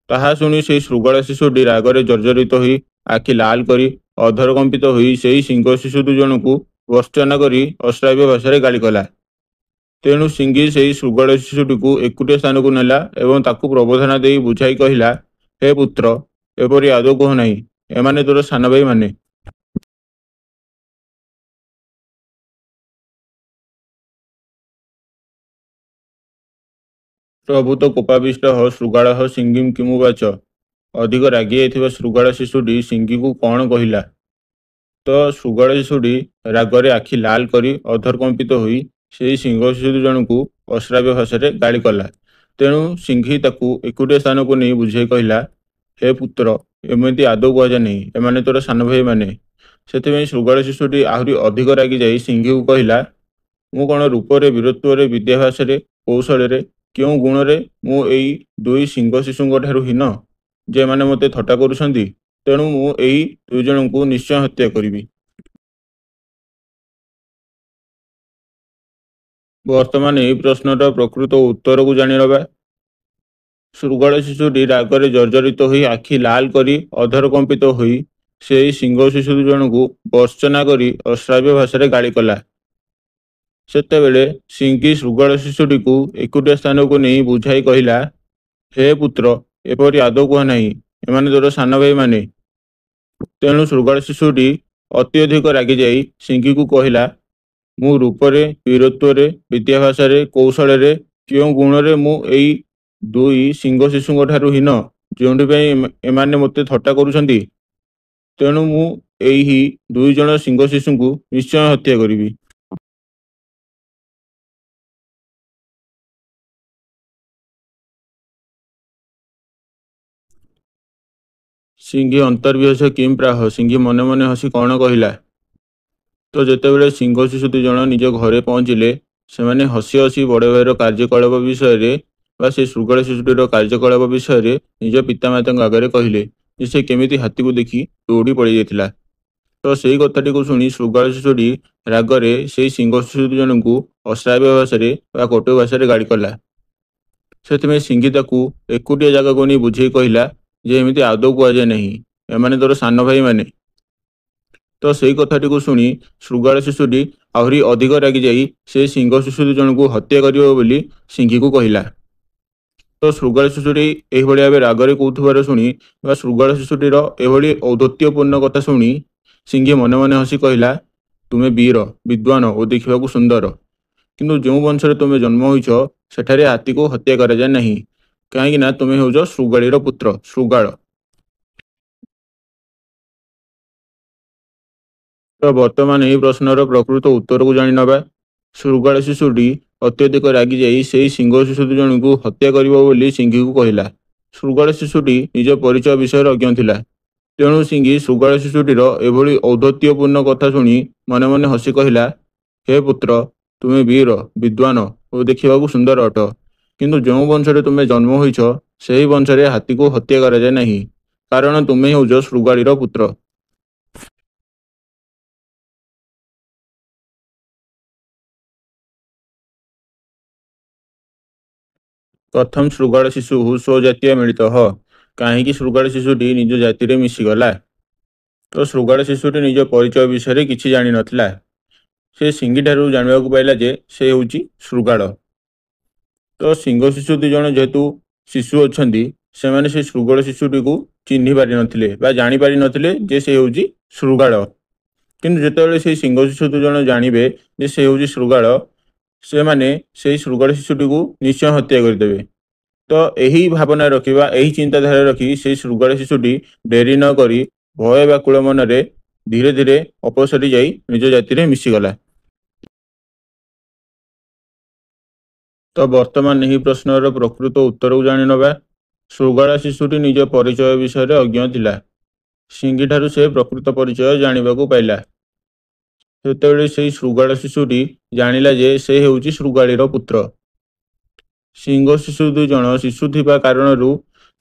ତାହା ଶୁଣି ସେହି ଶୃଗାଳ ଶିଶୁଟି ରାଗରେ ଜର୍ଜରିତ ହୋଇ ଆଖି ଲାଲ କରି ଅଧର କମ୍ପିତ ହୋଇ ସେହି ସିଂହ ଶିଶୁ ଦୁଇ ଜଣଙ୍କୁ ଭର୍ତ୍ସନା କରି ଅଶ୍ରାବ୍ୟ ଭାଷାରେ ଗାଳି କଲା। ତେଣୁ ସିଂହୀ ସେହି ଶୃଗାଳ ଶିଶୁଟିକୁ ଏକୁଟିଆ ସ୍ଥାନକୁ ନେଲା ଏବଂ ତାକୁ ପ୍ରବୋଧନା ଦେଇ ବୁଝାଇ କହିଲା, ହେ ପୁତ୍ର, ଏପରି ଆଦୌ କୁହ ନାହିଁ, ଏମାନେ ତୋର ସାନ ଭାଇମାନେ। ପ୍ରଭୂତ କୋପାବିଷ୍ଟ ଶୃଗାଳ ସିଂହୀଂ କିମୁବାଚ। ଅଧିକ ରାଗି ଯାଇଥିବା ଶୃଗାଳ ଶିଶୁଟି ସିଂହୀକୁ କ'ଣ କହିଲା? ତ ଶୃଗାଳ ଶିଶୁଟି ରାଗରେ ଆଖି ଲାଲ କରି ଅଧର କମ୍ପିତ ହୋଇ ସେହି ସିଂହ ଶିଶୁ ଦୁଇ ଜଣଙ୍କୁ ଅଶ୍ରାବ୍ୟ ଭାଷାରେ ଗାଳି କଲା। ତେଣୁ ସିଂହୀ ତାକୁ ଏକୁଟିଆ ସ୍ଥାନକୁ ନେଇ ବୁଝାଇ କହିଲା, ହେ ପୁତ୍ର, ଏମିତି ଆଦୌ କୁହାଯାଏ ନାହିଁ, ଏମାନେ ତୋର ସାନ ଭାଇମାନେ। ସେଥିପାଇଁ ଶୃଗାଳ ଶିଶୁଟି ଆହୁରି ଅଧିକ ରାଗି ଯାଇ ସିଂହୀକୁ କହିଲା, ମୁଁ କ'ଣ ରୂପରେ, ବୀରତ୍ୱରେ, ବିଦ୍ୟାଭ୍ୟାସରେ, କୌଶଳରେ, କେଉଁ ଗୁଣରେ ମୁଁ ଏଇ ଦୁଇ ସିଂହ ଶିଶୁଙ୍କ ଠାରୁ ହୀନ ଯେ ଏମାନେ ମୋତେ ଥଟ୍ଟା କରୁଛନ୍ତି? ତେଣୁ ମୁଁ ଏହି ଦୁଇ ଜଣଙ୍କୁ ନିଶ୍ଚୟ ହତ୍ୟା କରିବି। ବର୍ତ୍ତମାନ ଏହି ପ୍ରଶ୍ନର ପ୍ରକୃତ ଉତ୍ତରକୁ ଜାଣିନେବା। ଶୃଗାଳ ଶିଶୁଟି ରାଗରେ ଜର୍ଜରିତ ହୋଇ ଆଖି ଲାଲ କରି ଅଧର କମ୍ପିତ ହୋଇ ସେହି ସିଂହ ଶିଶୁ ଦୁଇ ଜଣଙ୍କୁ ଭର୍ତ୍ସନା କରି ଅଶ୍ରାବ୍ୟ ଭାଷାରେ ଗାଳି କଲା। ସେତେବେଳେ ସିଂହୀ ଶୃଗାଳ ଶିଶୁଟିକୁ ଏକୁଟିଆ ସ୍ଥାନକୁ ନେଇ ବୁଝାଇ କହିଲା, ହେ ପୁତ୍ର, ଏପରି ଆଦୌ କୁହ ନାହିଁ, ଏମାନେ ତୋର ସାନ ଭାଇମାନେ। ତେଣୁ ଶୃଗାଳ ଶିଶୁଟି ଅତ୍ୟଧିକ ରାଗି ଯାଇ ସିଂହୀକୁ କହିଲା, ମୁଁ ରୂପରେ, ବୀରତ୍ୱରେ, ବିଦ୍ୟାଭ୍ୟାସରେ, କୌଶଳରେ, କେଉଁ ଗୁଣରେ ମୁଁ ଏଇ ଦୁଇ ସିଂହ ଶିଶୁଙ୍କ ଠାରୁ ହୀନ ଯେଉଁଥିପାଇଁ ଏମାନେ ମୋତେ ଥଟ୍ଟା କରୁଛନ୍ତି? ତେଣୁ ମୁଁ ଏହି ଦୁଇ ଜଣ ସିଂହ ଶିଶୁଙ୍କୁ ନିଶ୍ଚୟ ହତ୍ୟା କରିବି। ସିଂହୀ ଅନ୍ତର୍ବିହସ କିମ୍ ପ୍ରାହ। ସିଂହୀ ମନେ ମନେ ହସି କ'ଣ କହିଲା? ତ ଯେତେବେଳେ ସିଂହ ଶିଶୁ ଦୁଇ ଜଣ ନିଜ ଘରେ ପହଞ୍ଚିଲେ, ସେମାନେ ହସି ହସି ବଡ଼ ଭାଇର କାର୍ଯ୍ୟକଳାପ ବିଷୟରେ ବା ସେ ଶୃଗାଳ ଶିଶୁଟିର କାର୍ଯ୍ୟକଳାପ ବିଷୟରେ ନିଜ ପିତାମାତାଙ୍କ ଆଗରେ କହିଲେ ଯେ ସେ କେମିତି ହାତୀକୁ ଦେଖି ଦୌଡ଼ି ପଳାଇଯାଇଥିଲା। ତ ସେଇ କଥାଟିକୁ ଶୁଣି ଶୃଗାଳ ଶିଶୁଟି ରାଗରେ ସେଇ ସିଂହ ଶିଶୁ ଦୁଇ ଜଣଙ୍କୁ ଅଶ୍ରାବ୍ୟ ଭାଷାରେ ବା କଟୁ ଭାଷାରେ ଗାଳି କଲା। ସେଥିପାଇଁ ସିଂହୀ ତାକୁ ଏକୁଟିଆ ଜାଗାକୁ ନେଇ ବୁଝେଇ କହିଲା ଯେ ଏମିତି ଆଦୌ କୁହାଯାଏ ନାହିଁ, ଏମାନେ ତୋର ସାନ ଭାଇମାନେ। ତ ସେଇ କଥାଟିକୁ ଶୁଣି ଶୃଗାଳ ଶିଶୁଟି ଆହୁରି ଅଧିକ ରାଗି ଯାଇ ସେ ସିଂହ ଶିଶୁ ଦୁଇ ଜଣଙ୍କୁ ହତ୍ୟା କରିବ ବୋଲି ସିଂହୀକୁ କହିଲା। ତ ଶୃଗାଳ ଶିଶୁଟି ଏହିଭଳି ଭାବେ ରାଗରେ କହୁଥିବାର ଶୁଣି ବା ଶୃଗାଳ ଶିଶୁଟିର ଏଭଳି ଔଦ୍ଧତ୍ୟପୂର୍ଣ୍ଣ କଥା ଶୁଣି ସିଂହୀ ମନେ ମନେ ହସି କହିଲା, ତୁମେ ବୀର, ବିଦ୍ୱାନ ଓ ଦେଖିବାକୁ ସୁନ୍ଦର, କିନ୍ତୁ ଯେଉଁ ବଂଶରେ ତୁମେ ଜନ୍ମ ହୋଇଛ ସେଠାରେ ହାତୀକୁ ହତ୍ୟା କରାଯାଏ ନାହିଁ, କାହିଁକି ନା ତୁମେ ହେଉଛ ଶୃଗାଳୀର ପୁତ୍ର, ଶୃଗାଳ। ତ ବର୍ତ୍ତମାନ ଏହି ପ୍ରଶ୍ନର ପ୍ରକୃତ ଉତ୍ତରକୁ ଜାଣିନେବା। ଶୃଗାଳ ଶିଶୁଟି ଅତ୍ୟଧିକ ରାଗି ଯାଇ ସେହି ସିଂହ ଶିଶୁ ଦୁଇ ଜଣଙ୍କୁ ହତ୍ୟା କରିବ ବୋଲି ସିଂହୀକୁ କହିଲା। ଶୃଗାଳ ଶିଶୁଟି ନିଜ ପରିଚୟ ବିଷୟରେ ଅଜ୍ଞ ଥିଲା। ତେଣୁ ସିଂହୀ ଶୃଗାଳ ଶିଶୁଟିର ଏଭଳି ଔଦ୍ଧତ୍ୟପୂର୍ଣ୍ଣ କଥା ଶୁଣି ମନେ ମନେ ହସି କହିଲା, ହେ ପୁତ୍ର, ତୁମେ ବୀର, ବିଦ୍ୱାନ ଓ ଦେଖିବାକୁ ସୁନ୍ଦର ଅଟ, କିନ୍ତୁ ଯେଉଁ ବଂଶରେ ତୁମେ ଜନ୍ମ ହୋଇଛ ସେହି ବଂଶରେ ହାତୀକୁ ହତ୍ୟା କରାଯାଏ ନାହିଁ, କାରଣ ତୁମେ ହେଉଛ ଶୃଗାଳୀର ପୁତ୍ର। कथम ଶୃଗାଳ ଶିଶୁ ସ୍ୱଜାତୀୟ ମିଳିତ ହ କାହିଁକି ଶୃଗାଳ ଶିଶୁଟି ନିଜ ଜାତିରେ ମିଶିଗଲା। ତ ଶୃଗାଳ ଶିଶୁଟି ନିଜ ପରିଚୟ ବିଷୟରେ କିଛି ଜାଣିନଥିଲା। ସେ ସିଂହୀଠାରୁ ଜାଣିବାକୁ ପାଇଲା ଯେ ସେ ହେଉଛି ଶୃଗାଳ। ତ ସିଂହ ଶିଶୁ ଦୁଇ ଜଣ ଯେହେତୁ ଶିଶୁ ଅଛନ୍ତି, ସେମାନେ ସେ ଶୃଗାଳ ଶିଶୁଟିକୁ ଚିହ୍ନି ପାରିନଥିଲେ ବା ଜାଣିପାରିନଥିଲେ ଯେ ସେ ହେଉଛି ଶୃଗାଳ। କିନ୍ତୁ ଯେତେବେଳେ ସେଇ ସିଂହ ଶିଶୁ ଦୁଇ ଜଣ ଜାଣିବେ ଯେ ସେ ହେଉଛି ଶୃଗାଳ, ସେମାନେ ସେଇ ଶୃଗାଳ ଶିଶୁଟିକୁ ନିଶ୍ଚୟ ହତ୍ୟା କରିଦେବେ। ତ ଏହି ଭାବନା ରଖି ବା ଏହି ଚିନ୍ତାଧାରା ରଖି ସେଇ ଶୃଗାଳ ଶିଶୁଟି ଡେରି ନ କରି ଭୟ ବ୍ୟାକୁଳ ମନରେ ଧୀରେ ଧୀରେ ଅପସରି ଯାଇ ନିଜ ଜାତିରେ ମିଶିଗଲା। ତ ବର୍ତ୍ତମାନ ଏହି ପ୍ରଶ୍ନର ପ୍ରକୃତ ଉତ୍ତରକୁ ଜାଣିନେବା। ଶୃଗାଳ ଶିଶୁଟି ନିଜ ପରିଚୟ ବିଷୟରେ ଅଜ୍ଞ ଥିଲା। ସିଂହୀଠାରୁ ସେ ପ୍ରକୃତ ପରିଚୟ ଜାଣିବାକୁ ପାଇଲା। ସେତେବେଳେ ସେହି ଶୃଗାଳ ଶିଶୁଟି ଜାଣିଲା ଯେ ସେ ହେଉଛି ଶୃଗାଳୀର ପୁତ୍ର। ସିଂହ ଶିଶୁ ଦୁଇ ଜଣ ଶିଶୁ ଥିବା କାରଣରୁ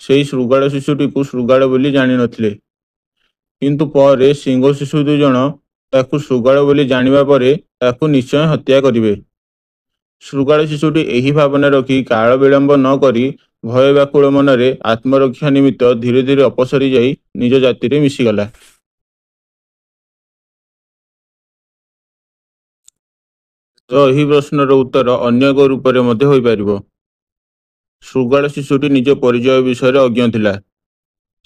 ସେହି ଶୃଗାଳ ଶିଶୁଟିକୁ ଶୃଗାଳ ବୋଲି ଜାଣିନଥିଲେ। କିନ୍ତୁ ପରେ ସିଂହ ଶିଶୁ ଦୁଇ ଜଣ ତାକୁ ଶୃଗାଳ ବୋଲି ଜାଣିବା ପରେ ତାକୁ ନିଶ୍ଚୟ ହତ୍ୟା କରିବେ। ଶୃଗାଳ ଶିଶୁଟି ଏହି ଭାବନା ରଖି କାଳ ବିଳମ୍ବ ନ କରି ଭୟ ବ୍ୟାକୁଳ ମନରେ ଆତ୍ମରକ୍ଷା ନିମିତ୍ତ ଧୀରେ ଧୀରେ ଅପସରି ଯାଇ ନିଜ ଜାତିରେ ମିଶିଗଲା। ତ ଏହି ପ୍ରଶ୍ନର ଉତ୍ତର ଅନ୍ୟ ଏକ ରୂପରେ ମଧ୍ୟ ହୋଇପାରିବ। ଶୃଗାଳ ଶିଶୁଟି ନିଜ ପରିଚୟ ବିଷୟରେ ଅଜ୍ଞ ଥିଲା।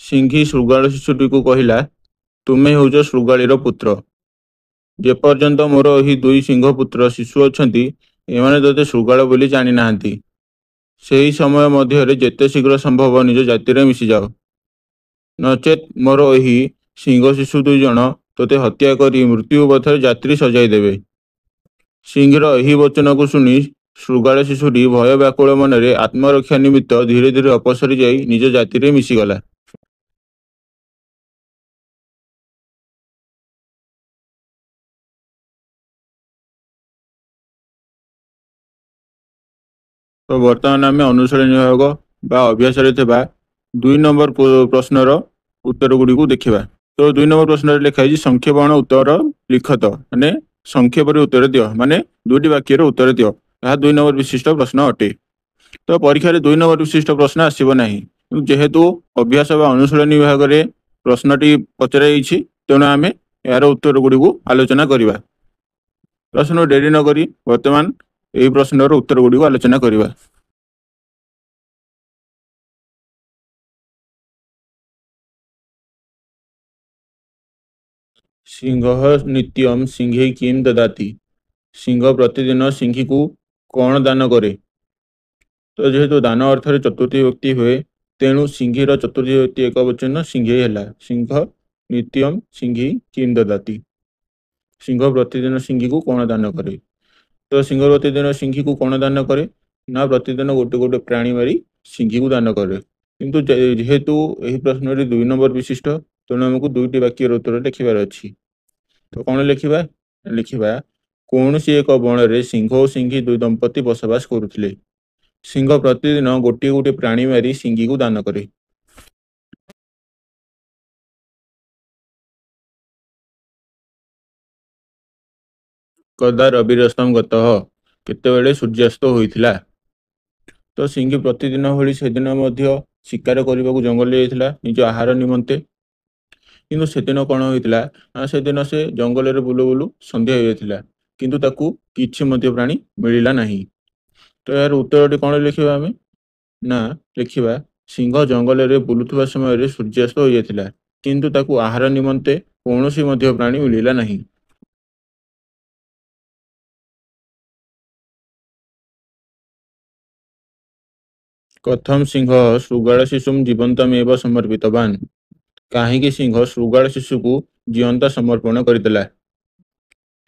ସିଂହୀ ଶୃଗାଳ ଶିଶୁଟିକୁ କହିଲା, ତୁମେ ହେଉଛ ଶୃଗାଳୀର ପୁତ୍ର। ଯେପର୍ଯ୍ୟନ୍ତ ମୋର ଏହି ଦୁଇ ସିଂହ ପୁତ୍ର ଶିଶୁ ଅଛନ୍ତି, ଏମାନେ ତୋତେ ଶୃଗାଳ ବୋଲି ଜାଣିନାହାନ୍ତି। ସେହି ସମୟ ମଧ୍ୟରେ ଯେତେ ଶୀଘ୍ର ସମ୍ଭବ ନିଜ ଜାତିରେ ମିଶିଯାଅ, ନଚେତ୍ ମୋର ଏହି ସିଂହ ଶିଶୁ ଦୁଇ ଜଣ ତୋତେ ହତ୍ୟା କରି ମୃତ୍ୟୁ ପଥରେ ଯାତ୍ରୀ ସଜାଇ ଦେବେ। ସିଂହର ଏହି ବଚନକୁ ଶୁଣି ଶୃଗାଳ ଶିଶୁଟି ଭୟ ବ୍ୟାକୁଳ ମନରେ ଆତ୍ମରକ୍ଷା ନିମିତ୍ତ ଧୀରେ ଧୀରେ ଅପସରି ଯାଇ ନିଜ ଜାତିରେ ମିଶିଗଲା। ତ ବର୍ତ୍ତମାନ ଆମେ ଅନୁଶୀଳନୀ ବିଭାଗ ବା ଅଭ୍ୟାସରେ ଥିବା 2 ନମ୍ବର ପ୍ରଶ୍ନର ଉତ୍ତର ଗୁଡ଼ିକୁ ଦେଖିବା। ତ 2 ନମ୍ବର ପ୍ରଶ୍ନରେ ଲେଖା ହେଇଛି ସଂକ୍ଷେପଣ ଉତ୍ତର ଲିଖତ, ମାନେ ସଂକ୍ଷେପରେ ଉତ୍ତର ଦିଅ, ମାନେ 2ଟି ବାକ୍ୟର ଉତ୍ତର ଦିଅ। ଏହା 2 ନମ୍ବର ବିଶିଷ୍ଟ ପ୍ରଶ୍ନ ଅଟେ। ତ ପରୀକ୍ଷାରେ 2 ନମ୍ବର ବିଶିଷ୍ଟ ପ୍ରଶ୍ନ ଆସିବ ନାହିଁ। ଯେହେତୁ ଅଭ୍ୟାସ ବା ଅନୁଶୀଳନୀ ବିଭାଗରେ ପ୍ରଶ୍ନଟି ପଚରାଯାଇଛି, ତେଣୁ ଆମେ ଏହାର ଉତ୍ତର ଗୁଡ଼ିକୁ ଆଲୋଚନା କରିବା। ପ୍ରଶ୍ନ ଡେରି ନ କରି ବର୍ତ୍ତମାନ ଏହି ପ୍ରଶ୍ନର ଉତ୍ତର ଗୁଡ଼ିକୁ ଆଲୋଚନା କରିବା। ସିଂହ ନିତ୍ୟମ୍ ସିଂହୈ କିମ୍ ଦଦାତି। ସିଂହ ପ୍ରତିଦିନ ସିଂହୀକୁ କ'ଣ ଦାନ କରେ? ତ ଯେହେତୁ ଦାନ ଅର୍ଥରେ ଚତୁର୍ଥୀ ବିଭକ୍ତି ହୁଏ, ତେଣୁ ସିଂହୀର ଚତୁର୍ଥୀ ବିଭକ୍ତି ଏକବଚନ ସିଂହୈ ହେଲା। ସିଂହ ନିତ୍ୟମ୍ ସିଂହୈ କିମ୍ ଦଦାତି। ସିଂହ ପ୍ରତିଦିନ ସିଂହୀକୁ କ'ଣ ଦାନ କରେ? ତ ସିଂହ ପ୍ରତିଦିନ ସିଂହୀକୁ କ'ଣ ଦାନ କରେ? ନା ପ୍ରତିଦିନ ଗୋଟେ ଗୋଟେ ପ୍ରାଣୀ ମାରି ସିଂହୀକୁ ଦାନ କରେ। କିନ୍ତୁ ଯେହେତୁ ଏହି ପ୍ରଶ୍ନଟି 2 ନମ୍ବର ବିଶିଷ୍ଟ, ତେଣୁ ଆମକୁ 2ଟି ବାକ୍ୟର ଉତ୍ତର ଲେଖିବାର ଅଛି। ତ କ'ଣ ଲେଖିବା? ଲେଖିବା, କୌଣସି ଏକ ବଣରେ ସିଂହ ଓ ସିଂହୀ ଦୁଇ ଦମ୍ପତି ବସବାସ କରୁଥିଲେ। ସିଂହ ପ୍ରତିଦିନ ଗୋଟିଏ ଗୋଟିଏ ପ୍ରାଣୀ ମାରି ସିଂହୀକୁ ଦାନ କରେ। କଦା ରବିରସ୍ତମ୍ ଗତଃ। କେତେବେଳେ ସୂର୍ଯ୍ୟାସ୍ତ ହୋଇଥିଲା? ତ ସିଂହୀ ପ୍ରତିଦିନ ଭଳି ସେଦିନ ମଧ୍ୟ ଶିକାର କରିବାକୁ ଜଙ୍ଗଲ ଯାଇଥିଲା ନିଜ ଆହାର ନିମନ୍ତେ। କିନ୍ତୁ ସେଦିନ କ'ଣ ହୋଇଥିଲା ନା ସେଦିନ ସେ ଜଙ୍ଗଲରେ ବୁଲୁ ବୁଲୁ ସନ୍ଧ୍ୟା ହୋଇଯାଇଥିଲା, କିନ୍ତୁ ତାକୁ କିଛି ମଧ୍ୟ ପ୍ରାଣୀ ମିଳିଲା ନାହିଁ। ତ ଏହାର ଉତ୍ତରଟି କ'ଣ ଲେଖିବା ଆମେ? ନା ଲେଖିବା, ସିଂହ ଜଙ୍ଗଲରେ ବୁଲୁଥିବା ସମୟରେ ସୂର୍ଯ୍ୟାସ୍ତ ହୋଇଯାଇଥିଲା, କିନ୍ତୁ ତାକୁ ଆହାର ନିମନ୍ତେ କୌଣସି ମଧ୍ୟ ପ୍ରାଣୀ ମିଳିଲା ନାହିଁ। କଥମ ସିଂହ ଶୃଗାଳ ଶିଶୁମ୍ ଜୀବନ୍ତମେବ ସମର୍ପିତବାନ୍। କାହିଁକି ସିଂହ ଶୃଗାଳ ଶିଶୁକୁ ଜିଅନ୍ତା ସମର୍ପଣ କରିଦେଲା?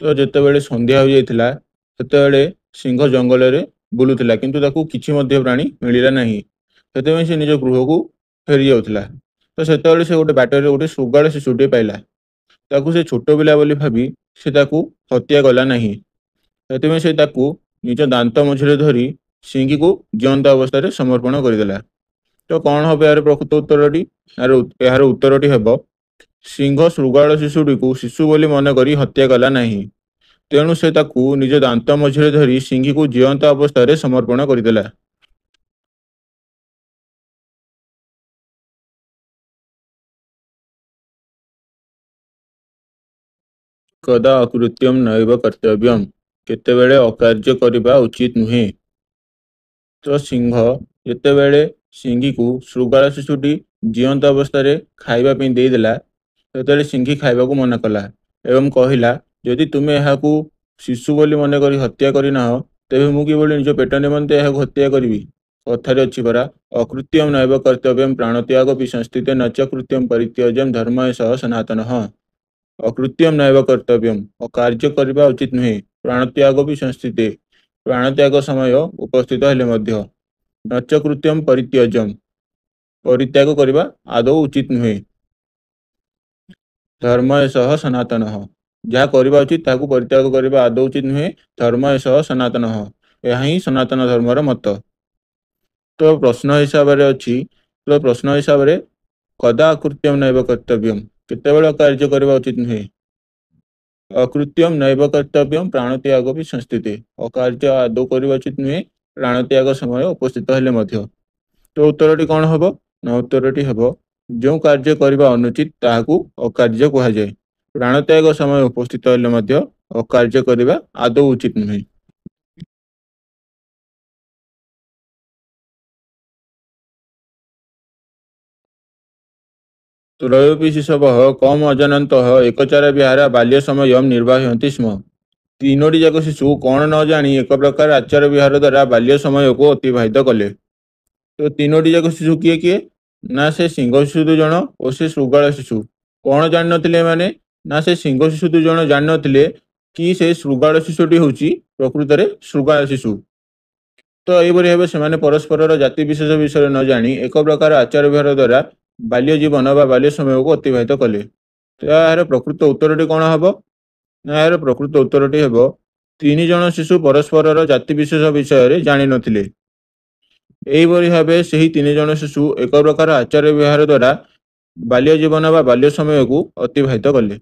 ତ ଯେତେବେଳେ ସନ୍ଧ୍ୟା ହୋଇଯାଇଥିଲା, ସେତେବେଳେ ସିଂହ ଜଙ୍ଗଲରେ ବୁଲୁଥିଲା, କିନ୍ତୁ ତାକୁ କିଛି ମଧ୍ୟ ପ୍ରାଣୀ ମିଳିଲା ନାହିଁ। ସେଥିପାଇଁ ସେ ନିଜ ଗୃହକୁ ଫେରି ଯାଉଥିଲା। ତ ସେତେବେଳେ ସେ ଗୋଟେ ବାଟରେ ଗୋଟେ ଶୃଗାଳ ଶିଶୁଟିଏ ପାଇଲା। ତାକୁ ସେ ଛୋଟ ପିଲା ବୋଲି ଭାବି ସେ ତାକୁ ହତ୍ୟା କଲା ନାହିଁ। ସେଥିପାଇଁ ସେ ତାକୁ ନିଜ ଦାନ୍ତ ମଝିରେ ଧରି ସିଂହୀକୁ ଜିଅନ୍ତା ଅବସ୍ଥାରେ ସମର୍ପଣ କରିଦେଲା। ତ କ'ଣ ହେବ ଏହାର ପ୍ରକୃତ ଉତ୍ତରଟି? ଏହାର ଉତ୍ତରଟି ହେବ, ସିଂହ ଶୃଗାଳ ଶିଶୁଟିକୁ ଶିଶୁ ବୋଲି ମନେ କରି ହତ୍ୟା କଲା ନାହିଁ, ତେଣୁ ସେ ତାକୁ ନିଜ ଦାନ୍ତ ମଝିରେ ଧରି ସିଂହୀକୁ ଜିଅନ୍ତା ଅବସ୍ଥାରେ ସମର୍ପଣ କରିଦେଲା। कदा अकृत्यम नैव कर्तव्यम केतेबेले अकार्य करबा उचित नुहे। तो सिंह जेतेबेले सिंगी को श्रृगाल शिशुटी जीवंत अवस्था खाइबा पई देदेला सेतेबेले सिंही खाइबा को मना कला एवं कहिला यदि तुमे एहाकू शिशु बोली मन करी हत्या करिनाह तेबे मु किभली निज पेट निमंते एहाकू हत्या करिवि। कथारे अछि परा अकृत्यम नैव कर्तव्यम प्राणत्यागपि संस्थिते न च कृत्यम परित्यज्यम धर्म सह सनातनः। अकृत्यम नैव कर्तव्यम अकार्य करबा उचित नुहे प्राणत्यागपि संस्थिते प्राणत्याग समय उपस्थित हेले मध्य न च कृत्यम परित्यज्यम परित्याग करबा आदौ उचित नुहे धर्म सह सनातन जहाँ करबा उचित ताकू परित्याग करबा आदौ उचित नुहे धर्म सह सनातन यह ही सनातन धर्मर मत। तो प्रश्न हिसाब से अच्छी तो प्रश्न हिसाब से कदा अकृत्यम नैव कर्तव्यम केतेबेले कार्य करबा उचित नुहे अकृत्यम नैव कर्तव्यम प्राणत्याग भी संस्थिति अकार्य आदौ करबा उचित नुहे प्राणत्याग समय उपस्थित हेले मध्य। तो उत्तरटी कौन हम ना उत्तरटी हम जो कार्य करबा अनुचित ताहाकू अकार्य कहुए प्राणत्याग समय उपस्थित हेले मध्य अकार्य करबा आदौ उचित नुहे। त्रयोपि शिशवः कम अजानन्तः एकचार विहार बाल्य समय निर्वाहयन्ति स्म। तीनोटी जाक शिशु कौन न जानी एक प्रकार आचार विहार द्वारा बाल्य समय को अतिबाहित कले। तो तीनोटी जाक शिशु किए किए ना से सिंह शिशु 2 जन और से श्रृगाल शिशु कौन जान नथिले माने ना से सिंह शिशु 2 जन जान नथिले कि से श्रृगाल शिशुटी होची प्रकृत रे श्रृगाल शिशु। तो एहिपरि भावे सेमाने परस्पर जाति विशेष विषय न जानी एक प्रकार आचार व्यवहार द्वारा बाल्य जीवन बा बाल्य समय को अतिबाहित कले। तो यार प्रकृत उत्तरटी कौन हम यार प्रकृत उत्तरटी हम 3 जन शिशु परस्पर जाति विशेष विषय जानी नथिले। एहिपरि भावे सेही 3 जन शिशु एक प्रकार आचार व्यवहार द्वारा बाल्य जीवन बा बाल्य समय को अतिबाहित कले।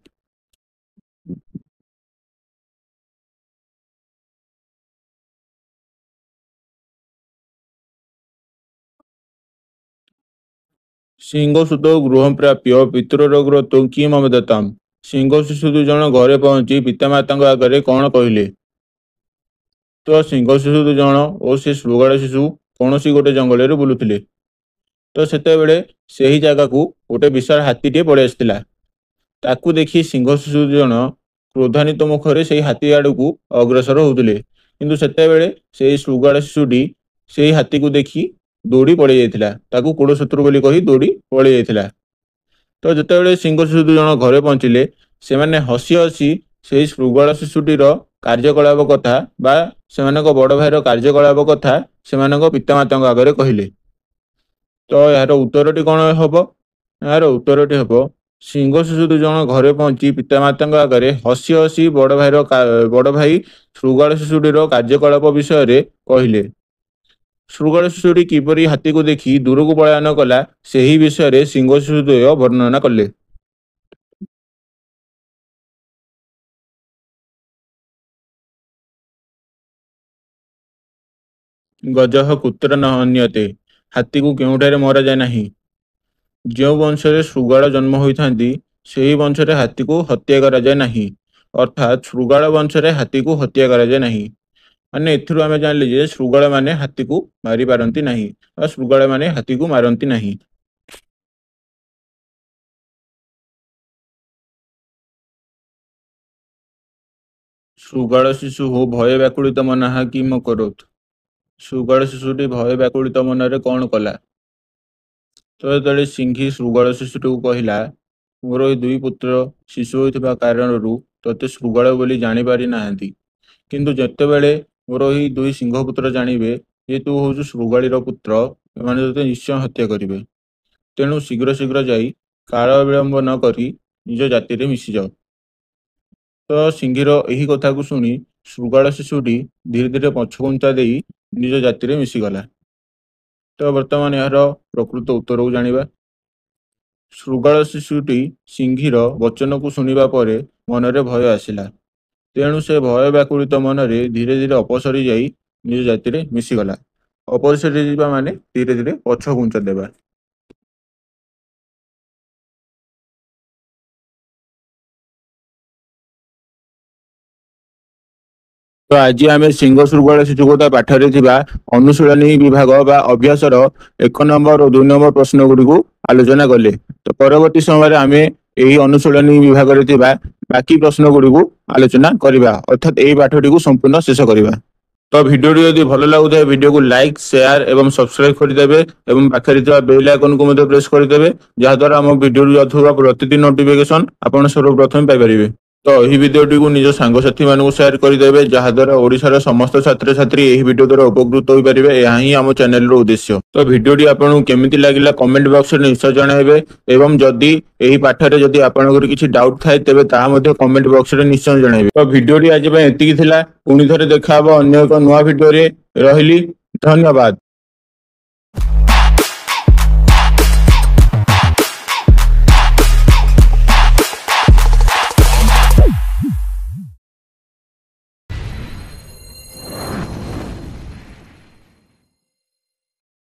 सिंह सुत गृह प्राप्य पितृरोग्र तो किम अवदताम सिंह शिशु 2 जन घरे पहुंची पितामाता आगे कौन कहले। तो सिंह शिशु 2 जन और से श्रृगाल शिशु कौन सी गोटे जंगल में बुलुथिले। तो सेतेबेले सेही जगह को गोटे विशाल हाथीटे पड़े आसला ताकू देखी सिंह शिशु 2 जन क्रोधान्वित मुखरे से हाथी आड़ को अग्रसर होते किंतु सेतेबेले से श्रृगाल शिशुटी से हाथी को देखी दौड़ी पड़ जाता ताकू कूड़ शत्रु बोली कही दौड़ी पड़ जाता। तो जितेबाला सिंह शिशु 2 जन घरे पहुंचले से माने हसी हसी से श्रृगाल शिशुटीर कार्यकलाप कथा बा सेमानक बड़ भाईर कार्यकलाप कथा सेमानक पितामाता आगे कहले। तो यार उत्तरटी कौन हम यार उत्तरटी हम सिंह शिशु 2 जन घरे पहुंची पितामाता आगे हसी हसी बड़ भाई श्रृगाल शिशुटीर कार्यकलाप विषय कहले। श्रृगाल शिशुटी किपरि हाथी को देखी दूर को पलायन कला सेही विषय सिंह शिशुद्वय वर्णना कले। गजः कुत्र न हन्यते हाथी को केउठारे मरा जाए नहीं। जो वंश श्रृगाल जन्म होइथांती सेही वंश हाथी को हत्या करा जाए नहीं अर्थात श्रृगाल वंश हाथी को हत्या करा जाए नहीं। माने एथिरु आमे जानले जे श्रृगाल माने हाथी को मारी पारंती नहीं बा श्रृगाल माने हाथी को मारंती नहीं। श्रृगाल शिशु हो भय व्याकुलित मनाहा किम करोत श्रृगाल शिशुटी भय व्याकुलित मनरे कौन कला। तो जेतबेले सिंही श्रृगाल शिशुटी को कहला मोर ए 2 पुत्र शिशु होइथिबा कारणरू तते श्रृगाल बोली जानी पारि नाहांती किंतु जेतेबेले मोर ए 2 सिंह पुत्र जानिबे जे तू होछु श्रृगालीर पुत्र एमाने तते निश्चय हत्या करिवे तेणु शीघ्र शीघ्र जाई काल विलंब न करी निज जाति रे मिसी जाओ। तो सिंहीर यही कथा को शुणी श्रृगाल शिशुटी धीरे धीरे पछघुंचा देई निज जाति रे मिसीगला। तो वर्तमान यार प्रकृत उत्तर को जानिबा। श्रृगाल शिशुटी सिंहीर वचन को शुणिबा परे मनरे भय आसिला तेणु से भय व्याकुलित मनरे धीरे धीरे अपसरी जाई निज जाति रे मिसीगला। अपसरी जीवा माने धीरे धीरे पछघुंचा देबा। तो आज आम सिंह शृगाल शिशु ता पाठरे थिबा अनुशीलनी विभाग बा अभ्यासर 1 नंबर और 2 नंबर प्रश्न गुडी आलोचना कले। तो परवर्ती समय आम यही अनुशीलनी विभाग रे थिबा बाकी प्रश्न गुडी आलोचना करबा, अर्थात एही पाठटी को संपूर्ण शेष करबा। तो वीडियो यदि भल लगुए वीडियो को लाइक शेयर एवं सब्सक्राइब करदेवे एवं पाखे बेल आइकन को प्रेस करदेवे, जहाद्वारा आम वीडियो प्रतिदिन नोटिफिकेशन आपण सर्वप्रथम पाइपर। तो यही वीडियोटी को निज सांगसाथी मानक शेयर करदेवे, जहाद्वारा ओडिशार समस्त छात्र छात्री यही वीडियो द्वारा उपकृत हो पारे। यह ही आम चैनल उद्देश्य। तो वीडियोटी आपको केमिति लागिला कमेंट बॉक्स में निश्चय जनइबे एवं जदि एही पाठरे जदि आपनकर किछि डाउट थाए तेबे ता मध्ये कमेंट बॉक्स में निश्चय जनइबे। तो वीडियोटी आज एतिकी थिला, पुणी थरे देखा हबो अन्य एक नया वीडियो रे। रहिली, धन्यवाद।